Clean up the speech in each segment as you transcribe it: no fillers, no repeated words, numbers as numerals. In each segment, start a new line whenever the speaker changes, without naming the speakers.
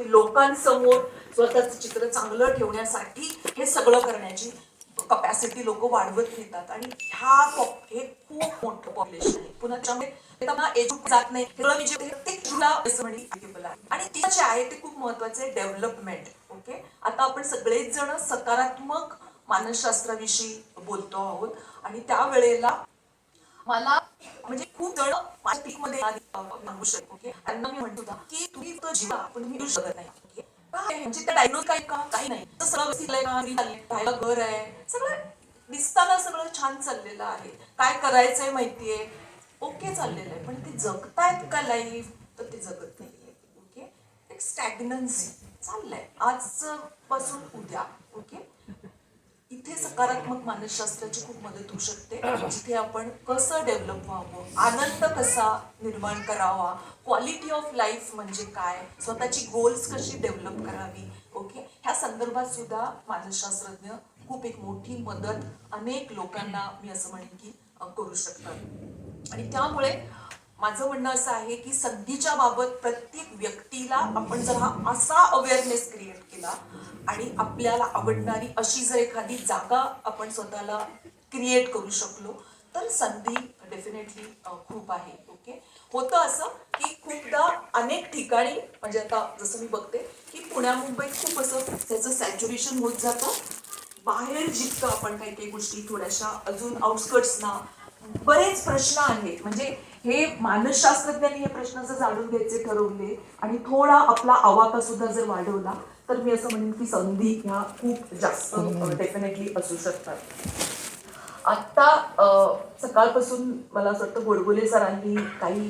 लोकांसमोर स्वतःचं चित्र चांगलं ठेवण्यासाठी हे सगळं करण्याची कपॅसिटी लोक वाढवत नेतात. आणि हे खूप मोठं पॉप्युलेशन आहे. पुन्हा एज्युकेट जात नाही आणि ती जे आहे ते खूप महत्वाचं आहे, डेव्हलपमेंट. ओके, आता आपण सगळेच जण सकारात्मक मानसशास्त्राविषयी बोलतो आहोत आणि त्यावेळेला मला म्हणजे खूप जण माझ्या पीकमध्ये सांगू शकतो. ओके, त्यांना मी म्हणतो की तुम्ही तर जीवा पण तुम्ही शकत नाही. ओके, काय म्हणजे त्या डायग्नोज काय का काही नाही, सगळं राहायला घर आहे, सगळं दिसताना सगळं छान चाललेलं आहे, काय करायचंय माहितीये, ओके चाललेलं आहे, पण ते जगतायत का लाईफ, तर ते जगत नाहीये. ओके, एक स्टॅग्नन्सी चाललंय आज पासून उद्या. ओके, इथे सकारात्मक मानसशास्त्राची खूप मदत होऊ शकते, जिथे आपण कसं डेव्हलप व्हावं, आनंद कसा निर्माण करावा, क्वालिटी ऑफ लाईफ म्हणजे काय, स्वतःची गोल्स कशी डेव्हलप करावी. ओके, ह्या संदर्भात सुद्धा मानसशास्त्रज्ञ खूप एक मोठी मदत अनेक लोकांना मी असं म्हणेन की करू शकतात. आणि त्यामुळे माझं म्हणणं असं आहे की संधीच्या बाबत प्रत्येक व्यक्तीला आपण जर हा असा अवेअरनेस क्रिएट केला आणि आपल्याला आवडणारी अशी जर एखादी जागा आपण स्वतःला क्रिएट करू शकलो तर संधी डेफिनेटली खूप आहे. ओके, होतं असं की खूपदा अनेक ठिकाणी म्हणजे आता जसं मी बघते की पुण्या मुंबईत खूप असं त्याचं सॅच्युरेशन होत जातं. बाहेर जितकं आपण काही काही गोष्टी थोड्याशा अजून आउटस्कर्ट्सना बरेच प्रश्न आहेत. म्हणजे हे मानसशास्त्रज्ञांनी हे प्रश्न जर जाणून घ्यायचे ठरवले आणि थोडा आपला आवाका सुद्धा जर वाढवला तर मी असं म्हणेन की संधी ह्या खूप जास्त डेफिनेटली असू शकतात. आत्ता सकाळपासून मला असं वाटतं गोडबोले सरांनी काही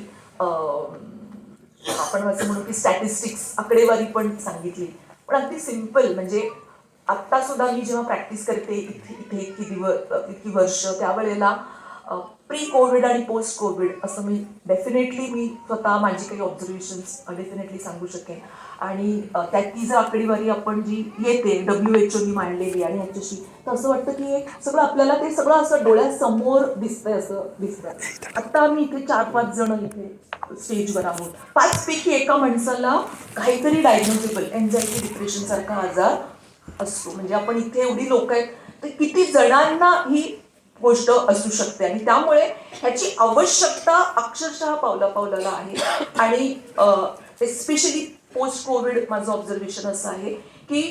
आपण असं म्हणू की स्टॅटिस्टिक्स आकडेवारी पण सांगितली, पण अगदी सिम्पल. म्हणजे आत्ता सुद्धा मी जेव्हा प्रॅक्टिस करते इथे इतकी वर्ष, त्यावेळेला प्री कोविड आणि पोस्ट कोविड असं मी डेफिनेटली मी स्वतः माझी काही ऑब्झर्वेशन्स डेफिनेटली सांगू शकेन. आणि त्यात ती जर आकडेवारी आपण जी येते WHO नी मांडलेली आणि ह्याच्याशी, तर असं वाटतं की सगळं आपल्याला ते सगळं असं डोळ्यासमोर दिसतंय असं दिसतंय. आत्ता आम्ही इथे 4-5 जण इथे स्टेजवर आहोत, 5 पैकी एका माणसाला काहीतरी डायग्नोजेबल एन्झायटी डिप्रेशन सारखा आजार असतो. म्हणजे आपण इथे एवढी लोक आहेत तर किती जणांना ही गोष्ट असू शकते आणि त्यामुळे ह्याची आवश्यकता अक्षरशः पावलापावलाला आहे. आणि एस्पेशली पोस्ट कोविड माझं ऑब्झर्वेशन असं आहे की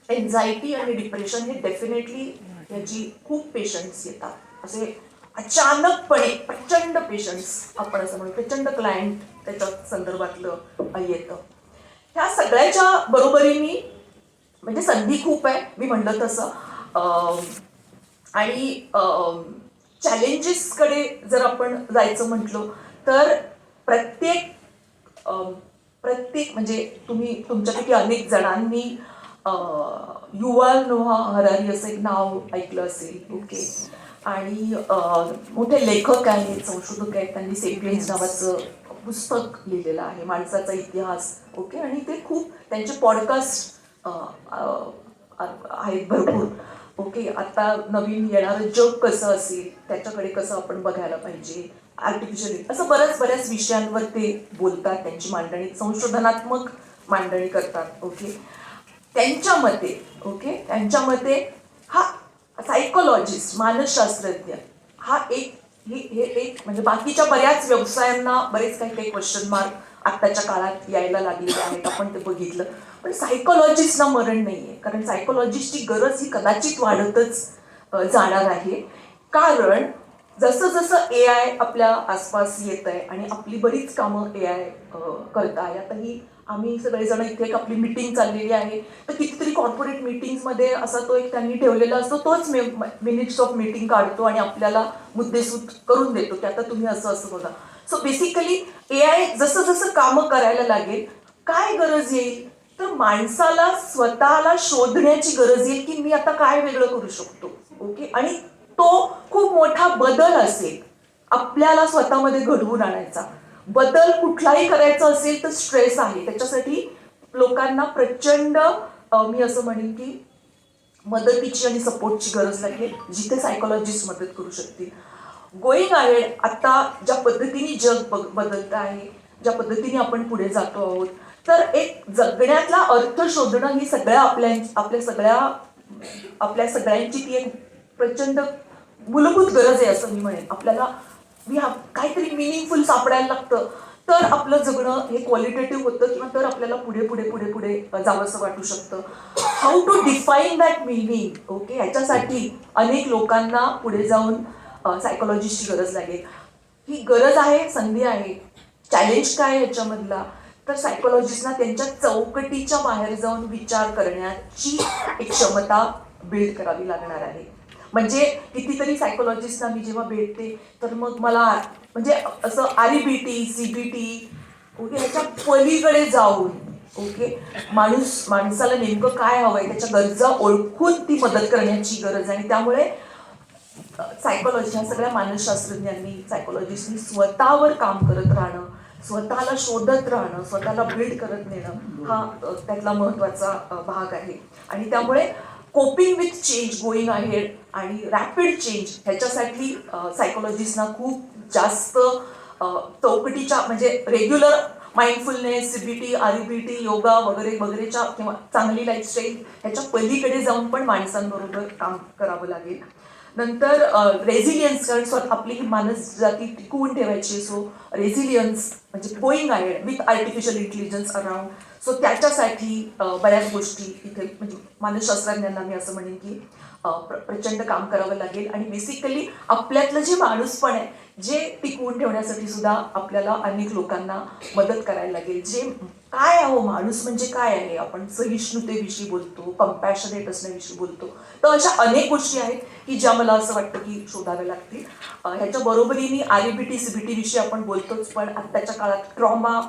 एन्झायटी आणि डिप्रेशन हे डेफिनेटली ह्याची खूप पेशंट्स येतात. असे अचानकपणे प्रचंड पेशंट्स, आपण असं म्हणू प्रचंड क्लायंट त्याच्या संदर्भातलं येतं. ह्या सगळ्याच्या बरोबरीने म्हणजे संधी खूप आहे मी म्हणलं तसं. आणि चॅलेंजेसकडे जर आपण जायचं म्हटलं तर प्रत्येक म्हणजे तुम्ही तुमच्यापैकी अनेक जणांनी युval नोहा हरारी असं एक नाव ऐकलं असेल. ओके, आणि मोठे लेखक आहेत, संशोधक आहेत, त्यांनी सेपियन्स नावाचं पुस्तक लिहिलेलं आहे, माणसाचा इतिहास. ओके, आणि ते खूप त्यांचे पॉडकास्ट आहेत भरपूर. ओके, आता नवीन येणारं जग कसं असेल त्याच्याकडे कसं आपण बघायला पाहिजे, आर्टिफिशियल असं बऱ्याच विषयांवर ते बोलतात, त्यांची मांडणी संशोधनात्मक मांडणी करतात. ओके, त्यांच्या मते हा सायकोलॉजिस्ट मानसशास्त्रज्ञ हा हे एक म्हणजे बाकीच्या बऱ्याच व्यवसायांना बरेच काही क्वेश्चन मार्क आत्ताच्या काळात यायला लागलेले आहेत, आपण ते बघितलं. पण सायकोलॉजिस्टला मरण नाहीये, कारण सायकोलॉजिस्टची गरज ही कदाचित वाढतच जाणार आहे. कारण जसं जसं AI आपल्या आसपास येत आहे आणि आपली बरीच कामं AI करत आहे. आता ही आम्ही सगळेजण इथे एक आपली मीटिंग चाललेली आहे, तर कितीतरी कॉर्पोरेट मीटिंग्समध्ये असा तो एक त्यांनी ठेवलेला असतो, तोच मिनिट्स ऑफ मीटिंग काढतो आणि आपल्याला मुद्देसूद करून देतो की आता तुम्ही असं बघा. सो बेसिकली AI जसं जसं कामं करायला लागेल, काय गरज येईल तर माणसाला स्वतःला शोधण्याची गरज येईल की मी आता काय वेगळं करू शकतो. ओके, आणि तो खूप मोठा बदल असेल आपल्याला स्वतःमध्ये घडवून आणायचा. बदल कुठलाही करायचा असेल तर स्ट्रेस आहे, त्याच्यासाठी लोकांना प्रचंड मी असं म्हणेन की मदतीची आणि सपोर्टची गरज लागेल, जिथे सायकोलॉजिस्ट मदत करू शकतील. गोईंग अहेड आता ज्या पद्धतीने जग बदलत आहे, ज्या पद्धतीने आपण पुढे जातो आहोत, तर एक जगण्यातला अर्थ शोधणं ही आपल्या सगळ्यांची ती एक प्रचंड मूलभूत गरज आहे असं मी म्हणेन. आपल्याला काहीतरी मिनिंगफुल सापडायला लागतं तर आपलं जगणं हे क्वालिटेटिव्ह होतं, किंवा तर आपल्याला पुढे पुढे पुढे पुढे जावंसं वाटू शकतं. How to define that meaning, okay, ह्याच्यासाठी अनेक लोकांना पुढे जाऊन सायकोलॉजिस्टची गरज लागेल. ही गरज आहे, संधी आहे. चॅलेंज काय आहे याच्यामधला, तर सायकोलॉजिस्टना त्यांच्या चौकटीच्या बाहेर जाऊन विचार करण्याची एक क्षमता बिल्ड करावी लागणार आहे. म्हणजे कितीतरी सायकोलॉजिस्टना मी जेव्हा भेटते तर मग मला म्हणजे असं REBT, CBT, ओके, ह्याच्या पलीकडे जाऊन, ओके, माणसाला नेमकं काय हवंय, त्याच्या गरजा ओळखून ती मदत करण्याची गरज आहे. आणि त्यामुळे सायकोलॉजी ह्या सगळ्या मानसशास्त्रज्ञांनी, सायकोलॉजिस्टनी स्वतःवर काम करत राहणं, स्वतःला शोधत राहणं, स्वतःला बिल्ड करत नेणं हा त्यातला महत्त्वाचा भाग आहे. आणि त्यामुळे coping with change, going ahead आणि रॅपिड चेंज ह्याच्यासाठी सायकोलॉजिस्टना खूप जास्त चौकटीच्या म्हणजे regular mindfulness, CBT, REBT, yoga वगैरे वगैरेच्या किंवा चांगली लाईफस्टाईल ह्याच्या पलीकडे जाऊन पण माणसांबरोबर काम करावं लागेल. नंतर रेझिलियन्स, कारण आपली ही मानस जाती टिकवून ठेवायची, सो रेझिलियन्स म्हणजे going ahead with artificial intelligence around. So त्याच्यासाठी बऱ्याच गोष्टी इथे म्हणजे मानसशास्त्रज्ञांना मी असं म्हणेन की प्रचंड काम करावं लागेल. आणि बेसिकली आपल्यातलं जे माणूसपण आहे जे टिकवून ठेवण्यासाठी सुद्धा आपल्याला अनेक लोकांना मदत करायला लागेल. जे काय आहे माणूस म्हणजे काय आहे, आपण सहिष्णुतेविषयी बोलतो, कंपॅशनेट असण्याविषयी बोलतो, तर अशा अनेक गोष्टी आहेत की ज्या मला असं वाटतं की शोधाव्या लागतील. ह्याच्या बरोबरीने REBT, CBT विषयी आपण बोलतोच, पण आत्ताच्या काळात ट्रॉमा,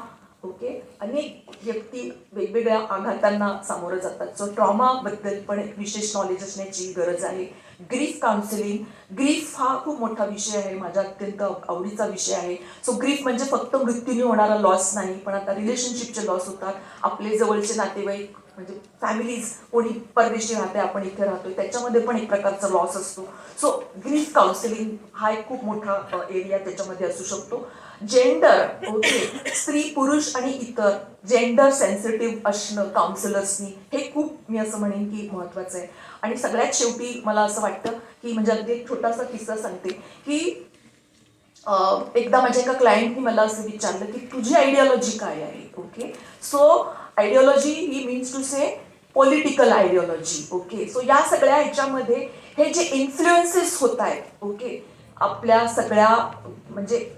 ओके, अनेक व्यक्ती वेगवेगळ्या आघातांना सामोरं जातात. सो ट्रॉमाबद्दल पण एक विशेष नॉलेज असण्याची गरज आहे. ग्रीफ काउन्सिलिंग, ग्रीफ हा खूप मोठा विषय आहे, माझा अत्यंत आवडीचा विषय आहे. सो ग्रीफ म्हणजे फक्त मृत्यूने होणारा लॉस नाही, पण आता रिलेशनशिपचे लॉस होतात, आपले जवळचे नातेवाईक म्हणजे फॅमिलीज, कोणी परदेशी राहते, आपण इथे राहतोय, त्याच्यामध्ये पण एक प्रकारचा लॉस असतो. सो ग्रीफ काउन्सिलिंग हा एक खूप मोठा एरिया त्याच्यामध्ये असू शकतो. जेंडर, ओके, स्त्री पुरुष आणि इतर जेंडर सेन्सिटिव्ह असणं काउन्सिलर्सनी हे खूप मी असं म्हणेन की महत्त्वाचं आहे. आणि सगळ्यात शेवटी मला असं वाटतं की म्हणजे अगदी एक छोटासा किस्सा सांगते की एकदा माझ्या एका क्लायंटनी मला असं विचारलं की तुझी आयडियोलॉजी काय आहे, ओके. सो आयडियोलॉजी ही means to say political ideology, okay. So या सगळ्या ह्याच्यामध्ये हे जे इन्फ्लुएन्सेस होत आहेत, ओके, आपल्या सगळ्या म्हणजे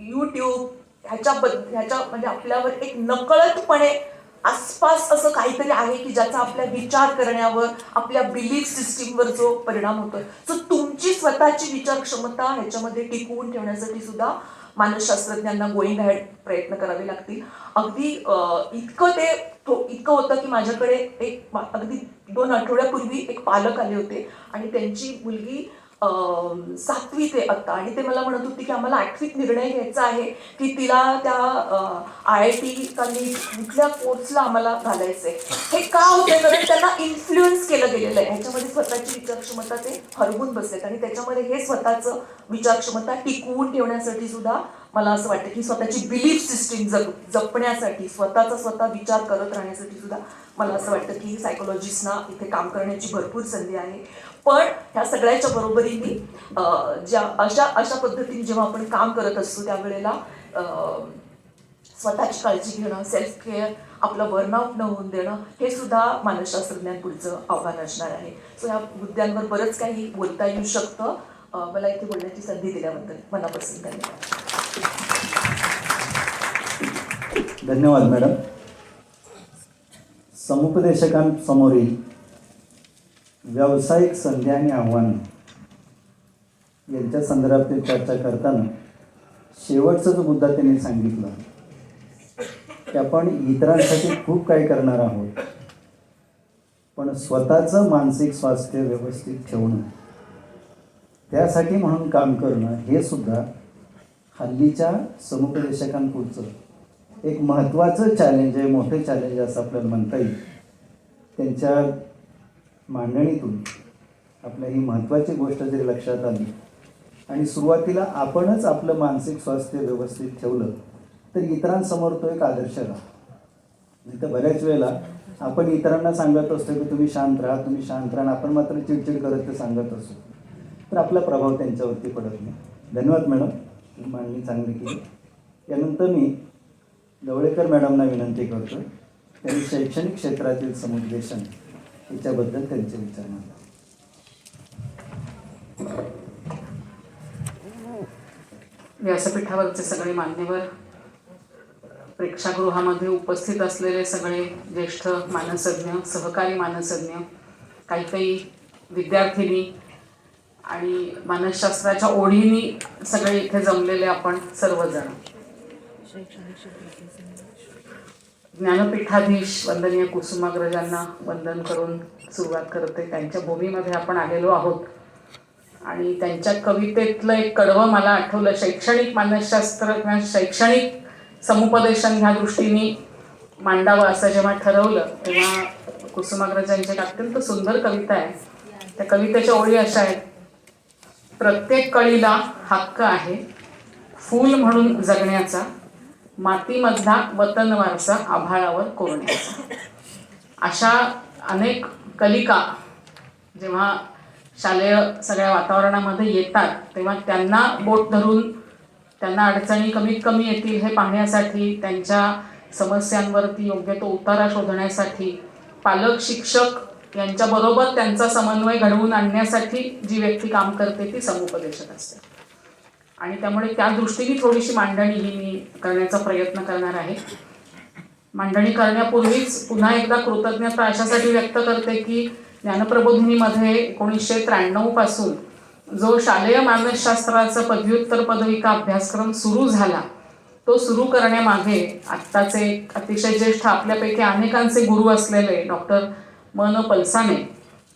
YouTube ह्याच्या म्हणजे आपल्यावर एक नकळतपणे आसपास असं काहीतरी आहे की ज्याचा आपल्या विचार करण्यावर, आपल्या बिलीफ सिस्टीमवर जो परिणाम होतोय. सो तुमची स्वतःची विचार क्षमता ह्याच्यामध्ये टिकवून ठेवण्यासाठी सुद्धा मानसशास्त्रज्ञांना गोईंग अहेड प्रयत्न करावे लागतील. अगदी इतकं होतं की माझ्याकडे एक अगदी 2 आठवड्यापूर्वी एक पालक आले होते आणि त्यांची मुलगी 7वीत आहे आत्ता, आणि ते मला म्हणत होते की आम्हाला 8वीत निर्णय घ्यायचा आहे की तिला त्या IIT का कुठल्या कोर्सला आम्हाला घालायचं आहे. हे का होते, कारण त्यांना इन्फ्लुएन्स केलं गेलेलं आहे. ह्याच्यामध्ये स्वतःची विचारक्षमता ते हरवून बसलेत, आणि त्याच्यामध्ये हे स्वतःचं विचारक्षमता टिकवून ठेवण्यासाठी सुद्धा मला असं वाटतं की स्वतःची बिलीफ सिस्टीम जपण्यासाठी, स्वतः विचार करत राहण्यासाठी सुद्धा मला असं वाटतं की सायकोलॉजिस्टना इथे काम करण्याची भरपूर संधी आहे. पण ह्या सगळ्याच्या बरोबरीने अशा पद्धतीने जेव्हा आपण काम करत असतो त्यावेळेला स्वतःची काळजी घेणं, सेल्फ केअर, आपलं बर्नआउट न होऊन देणं, हे सुद्धा मानसशास्त्रज्ञांपुढचं आव्हान असणार आहे. सो ह्या मुद्द्यांवर बरंच काही बोलता येऊ शकतं. मला इथे बोलण्याची संधी दिल्याबद्दल मनापासून धन्यवाद.
धन्यवाद मॅडम. समुपदेशकांसमोरील व्यावसायिक संधी आणि आव्हानं यांच्या संदर्भात चर्चा करताना शेवटचा जो मुद्दा त्यांनी सांगितला की आपण इतरांसाठी खूप काही करणार आहोत, पण स्वतःचं मानसिक स्वास्थ्य व्यवस्थित ठेवणं, त्यासाठी म्हणून काम करणं, हे सुद्धा हल्लीच्या समुपदेशकांपुढचं एक महत्त्वाचं चॅलेंज आहे, मोठे चॅलेंज असं आपल्याला म्हणता येईल. त्यांच्या मांडणीतून आपल्या ही महत्त्वाची गोष्ट जरी लक्षात आली आणि सुरुवातीला आपणच आपलं मानसिक स्वास्थ्य व्यवस्थित ठेवलं तर इतरांसमोर तो एक आदर्श राहतो. नाही तर बऱ्याच वेळेला आपण इतरांना सांगत असतो की तुम्ही शांत राहा, तुम्ही शांत राहा, आपण मात्र चिडचिड करत ते सांगत असतो, तर आपला प्रभाव त्यांच्यावरती पडत नाही. धन्यवाद मॅडम, तुम्ही मांडणी चांगली केली. यानंतर मी ढवळेकर मॅडमना विनंती करतो, त्यांनी शैक्षणिक क्षेत्रातील समुपदेशन याच्याबद्दल त्यांचे विचार मांडा.
व्यासपीठावरचे सगळे मान्यवर, प्रेक्षागृहामध्ये उपस्थित असलेले सगळे ज्येष्ठ मानसज्ञ, सहकारी मानसज्ञ, काही विद्यार्थिनी आणि मानसशास्त्राच्या ओढीनी सगळे इथे जमलेले आपण सर्वजण, ज्ञानपीठाधीश वंदनीय कुसुमाग्रजांना वंदन करून सुरुवात करते. त्यांच्या भूमीमध्ये आपण आलेलो आहोत आणि त्यांच्या कवितेतलं एक कडवं मला आठवलं. शैक्षणिक मानसशास्त्र किंवा शैक्षणिक समुपदेशन ह्या दृष्टीने मांडावं असं जेव्हा ठरवलं तेव्हा कुसुमाग्रजांची एक अत्यंत सुंदर कविता आहे. त्या कवितेच्या ओळी अशा आहेत: प्रत्येक कळीला हक्क आहे फूल म्हणून जगण्याचा, मातीमधला वतन वारसा आभाळावर कोरण्याचा. अशा अनेक कलिका जेव्हा शालेय सगळ्या वातावरणामध्ये येतात तेव्हा त्यांना बोट धरून त्यांना अडचणी कमीत कमी येतील हे पाहण्यासाठी, त्यांच्या समस्यांवरती योग्य तो उतारा शोधण्यासाठी, पालक शिक्षक यांच्याबरोबर त्यांचा समन्वय घडवून आणण्यासाठी जी व्यक्ती काम करते ती समुपदेशक असते. आणि त्यामुळे त्या दृष्टीने थोडीशी मांडणी ही मी करण्याचा प्रयत्न करणार आहे. मांडणी करण्यापूर्वीच पुन्हा एकदा कृतज्ञता अशासाठी व्यक्त करते की ज्ञानप्रबोधिनीमध्ये 1993 पासून जो शालेय मानसशास्त्राचा पदव्युत्तर पदविका अभ्यासक्रम सुरू झाला तो सुरू करण्यामागे आत्ताचे अतिशय ज्येष्ठ, आपल्यापैकी अनेकांचे गुरु असलेले डॉक्टर मन पलसाने,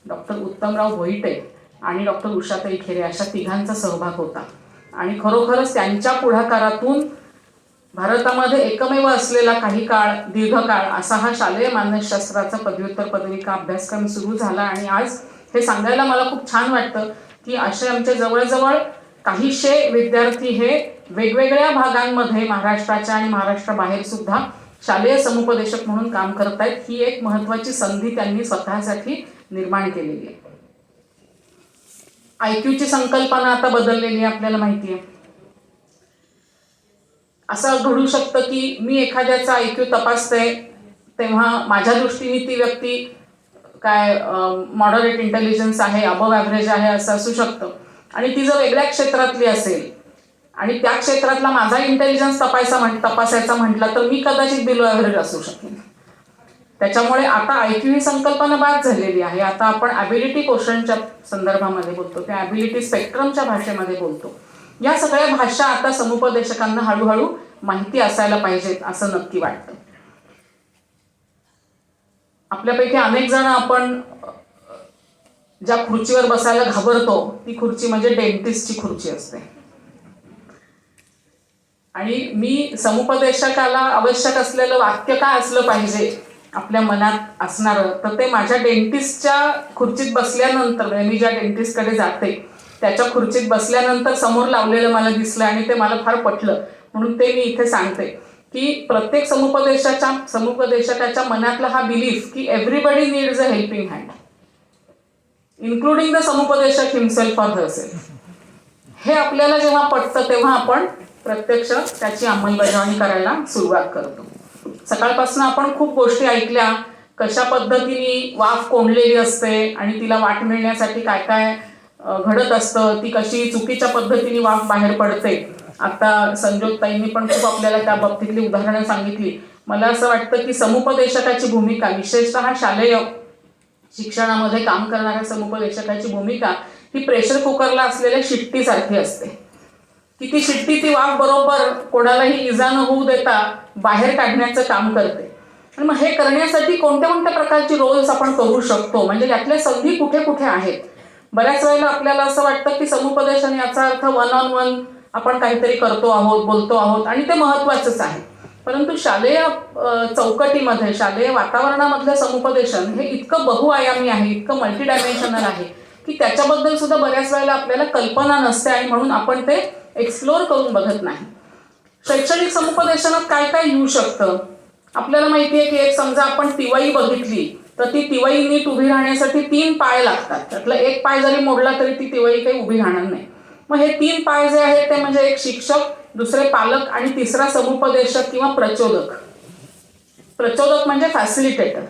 डॉक्टर उत्तमराव भोईटे आणि डॉक्टर उषाताई खेरे अशा तिघांचा सहभाग होता. आणि खरोखरच त्यांच्या पुढाकारातून भारतामध्ये एकमेव असलेला काही काळ, दीर्घकाळ असा हा शालेय मानसशास्त्राचा पदव्युत्तर पदविका अभ्यासक्रम सुरू झाला. आणि आज हे सांगायला मला खूप छान वाटतं की असे आमचे जवळजवळ काहीशे विद्यार्थी हे वेगवेगळ्या भागांमध्ये महाराष्ट्राच्या आणि महाराष्ट्राबाहेर सुद्धा शालेय समुपदेशक म्हणून काम करत आहेत. ही एक महत्त्वाची संधी त्यांनी स्वतःसाठी निर्माण केलेली आहे. IQ ची संकल्पना आता बदललेली आहे, आपल्याला माहिती आहे. असं घडू शकतं की मी एखाद्याचा IQ तपासते तेव्हा माझ्या दृष्टीने ती व्यक्ती काय मॉडरेट इंटेलिजन्स आहे, अबव ॲव्हरेज आहे असं असू शकतं. आणि ती जर वेगळ्या क्षेत्रातली असेल आणि त्या क्षेत्रातला माझा इंटेलिजन्स तपासायचा म्हटला तर मी कदाचित बिलो ॲव्हरेज असू शकेन. त्याच्यामुळे आता IQ ही संकल्पना बाद झालेली आहे. आता आपण ॲबिलिटी क्वोशंटच्या संदर्भामध्ये बोलतो, त्या ॲबिलिटी स्पेक्ट्रमच्या भाषेमध्ये बोलतो. या सगळ्या भाषा आता समुपदेशकांना हळूहळू माहिती असायला पाहिजेत असं नक्की वाटतं. आपल्यापैकी अनेक जण आपण ज्या खुर्चीवर बसायला घाबरतो ती खुर्ची म्हणजे डेंटिस्टची खुर्ची असते. आणि मी समुपदेशकाला आवश्यक असलेलं वाक्य काय असलं पाहिजे आपल्या मनात असणारं, तर ते माझ्या डेंटिस्टच्या खुर्चीत बसल्यानंतर, मी ज्या डेंटिस्टकडे जाते त्याच्या खुर्चीत बसल्यानंतर समोर लावलेलं मला दिसलं आणि ते मला फार पटलं. म्हणून ते मी इथे सांगते की प्रत्येक समुपदेशकाच्या मनातला हा बिलीफ की everybody needs a helping hand, including the समुपदेशक हिमसेल्फ ऑर हरसेल्फ, हे आपल्याला जेव्हा पटतं तेव्हा आपण प्रत्यक्ष त्याची अंमलबजावणी करायला सुरुवात करतो. सकाळपासून आपण खूप गोष्टी ऐकल्या, कशा पद्धतीने वाफ कोंडलेली असते आणि तिला वाट मिळण्यासाठी काय काय घडत असतं, ती कशी चुकीच्या पद्धतीने वाफ बाहेर पडते. आता संजोगताईंनी पण खूप आपल्याला त्या बाबतीतली उदाहरणं सांगितली. मला असं वाटतं की समुपदेशकाची भूमिका, विशेषतः शालेय शिक्षणामध्ये काम करणाऱ्या समुपदेशकाची भूमिका ही प्रेशर कुकरला असलेल्या शिट्टीसारखी असते की ती शिट्टी ती वाफ बरोबर कोणालाही इजा न होऊ देता बाहेर काढण्याचं काम करते. आणि मग हे करण्यासाठी कोणत्या कोणत्या प्रकारची रोल्स आपण करू शकतो, म्हणजे यातल्या संधी कुठे कुठे आहेत. बऱ्याच वेळेला आपल्याला असं वाटतं की समुपदेशन याचा अर्थ वन ऑन वन आपण काहीतरी करतो आहोत, बोलतो आहोत आणि ते महत्त्वाचंच आहे. परंतु शालेय चौकटीमध्ये, शालेय वातावरणामधलं समुपदेशन हे इतकं बहुआयामी आहे, इतकं मल्टीडायमेन्शनल आहे की त्याच्याबद्दल सुद्धा बऱ्याच वेळेला आपल्याला कल्पना नसते आणि म्हणून आपण ते एक्सप्लोअर करून बघत नाही. शैक्षणिक समुपदेशनात काय काय येऊ शकतं, आपल्याला माहिती आहे की एक समजा आपण तिवई बघितली तर ती तिवई नीट उभी राहण्यासाठी 3 पाय लागतात. त्यातला एक पाय जरी मोडला तरी ती तिवई काही उभी राहणार नाही. मग हे 3 पाय जे आहेत ते म्हणजे एक शिक्षक, दुसरे पालक आणि तिसरा समुपदेशक किंवा प्रचोदक. प्रचोदक म्हणजे फॅसिलिटेटर.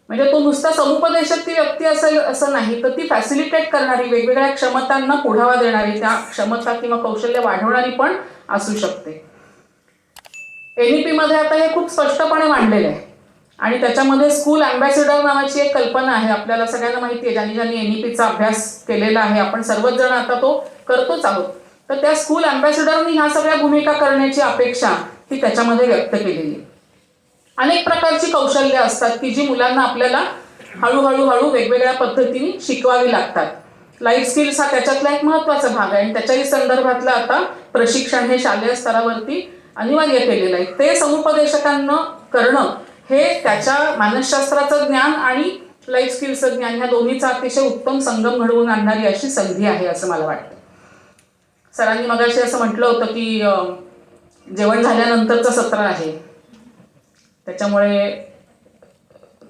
म्हणजे तो नुसता समुपदेशक ती व्यक्ती असेल असं नाही, तर ती फॅसिलिटेट करणारी, वेगवेगळ्या क्षमतांना पुढावा देणारी, त्या क्षमता किंवा कौशल्य वाढवणारी पण असू शकते. NEP मध्ये आता हे खूप स्पष्टपणे मांडलेलं आहे आणि त्याच्यामध्ये स्कूल अँबॅसेडर नावाची एक कल्पना आहे. आपल्याला सगळ्यांना माहिती आहे, ज्यांनी NEPचा अभ्यास केलेला आहे, आपण सर्वच जण आता तो करतोच आहोत. तर त्या स्कूल अँबॅसेडरनी ह्या सगळ्या भूमिका करण्याची अपेक्षा ती त्याच्यामध्ये व्यक्त केलेली आहे. अनेक प्रकारची कौशल्य असतात की जी मुलांना आपल्याला हळूहळू वेगवेगळ्या पद्धतीने शिकवावी लागतात. लाईफ स्किल्स हा त्याच्यातला एक महत्त्वाचा भाग आहे आणि त्याच्याही संदर्भातलं आता प्रशिक्षण हे शालेय स्तरावरती अनिवार्य केलेलं आहे. ते समुपदेशकांना करणं हे त्याच्या मानसशास्त्राचं ज्ञान आणि लाईफ स्किल्सचं ज्ञान ह्या दोन्हीचा अतिशय उत्तम संगम घडवून आणणारी अशी संधी आहे असं मला वाटतं. सरांनी मगाशी असं म्हटलं होतं की जेवण झाल्यानंतरचं सत्र आहे, त्याच्यामुळे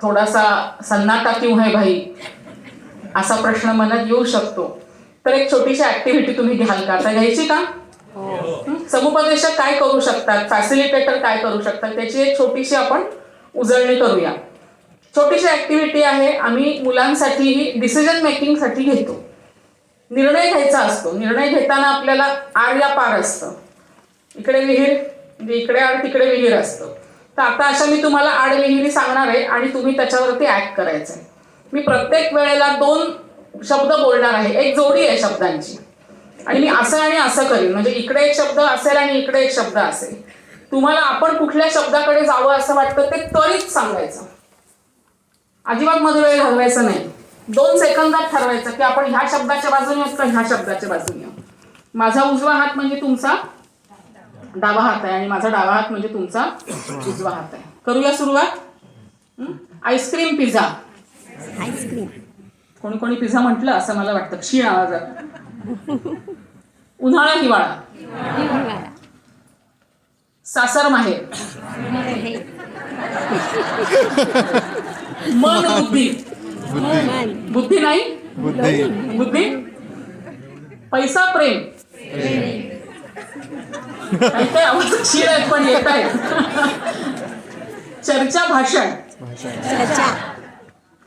थोडासा सन्नाटा क्यों है भाई असा प्रश्न मनात येऊ शकतो. तर एक छोटीशी ऍक्टिव्हिटी तुम्ही घ्याल का? आता घ्यायची का? समुपदेशक काय करू शकतात, फॅसिलिटेटर काय करू शकतात, त्याची एक छोटीशी आपण उजळणी करूया. छोटीशी ऍक्टिव्हिटी आहे. आम्ही मुलांसाठीही डिसिजन मेकिंगसाठी घेतो. निर्णय घ्यायचा असतो. निर्णय घेताना आपल्याला आडला पार असतं. इकडे विहीर म्हणजे इकडे आड तिकडे विहीर असतं. तर आता अशा मी तुम्हाला आड विहिरी सांगणार आहे आणि तुम्ही त्याच्यावरती ऍक्ट करायचं आहे. मी प्रत्येक वेळेला 2 शब्द बोलणार आहे. एक जोडी आहे शब्दांची आणि मी असं आणि असं करीन. म्हणजे इकडे एक शब्द असेल आणि इकडे एक शब्द असेल. तुम्हाला आपण कुठल्या शब्दाकडे जावं असं वाटतं ते त्वरित सांगायचं. अजिबात मध्ये वेळ घालवायचा नाही. 2 सेकंदात ठरवायचं की आपण ह्या शब्दाच्या बाजूने आहोत का ह्या शब्दाच्या बाजूने आहोत. माझा उजवा हात म्हणजे तुमचा डावा हात आहे आणि माझा डावा हात म्हणजे तुमचा उजवा हात आहे. करूया सुरुवात. Ice cream, pizza.
आईस्क्रीम.
कोणी कोणी पिझ्झा म्हटलं असं मला वाटतं क्षीण आवाजात. उन्हाळा, हिवाळा. सासर, माहेर. मन, बुद्धी. बुद्धी नाही बुद्धी. पैसा, प्रेम. काय आवाज क्षीण आहेत पण येत आहेत. चर्चा, भाषण.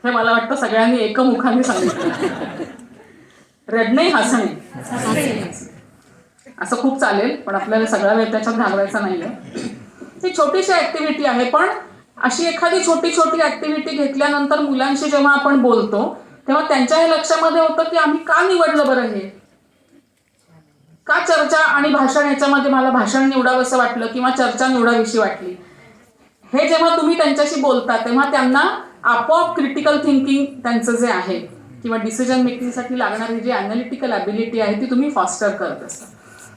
हे मला वाटतं सगळ्यांनी एकमुखाने सांगितलं. रडणे, हसणे. असं खूप चालेल पण आपल्याला सगळा वेळ त्याच्यात घालवायचा नाहीये. ही छोटीशी ऍक्टिव्हिटी आहे पण अशी एखादी छोटी छोटी ऍक्टिव्हिटी घेतल्यानंतर मुलांशी जेव्हा आपण बोलतो तेव्हा त्यांच्या हे लक्षामध्ये होतं की आम्ही का निवडलं बरं हे, का चर्चा आणि भाषण याच्यामध्ये मला भाषण निवडावंसं वाटलं किंवा चर्चा निवडावीशी वाटली. हे जेव्हा तुम्ही त्यांच्याशी बोलता तेव्हा त्यांना आपोआप क्रिटिकल थिंकिंग त्यांचं जे आहे किंवा डिसिजन मेकिंगसाठी लागणारी जी अॅनालिटिकल ॲबिलिटी आहे ती तुम्ही फॉस्टर करत असता.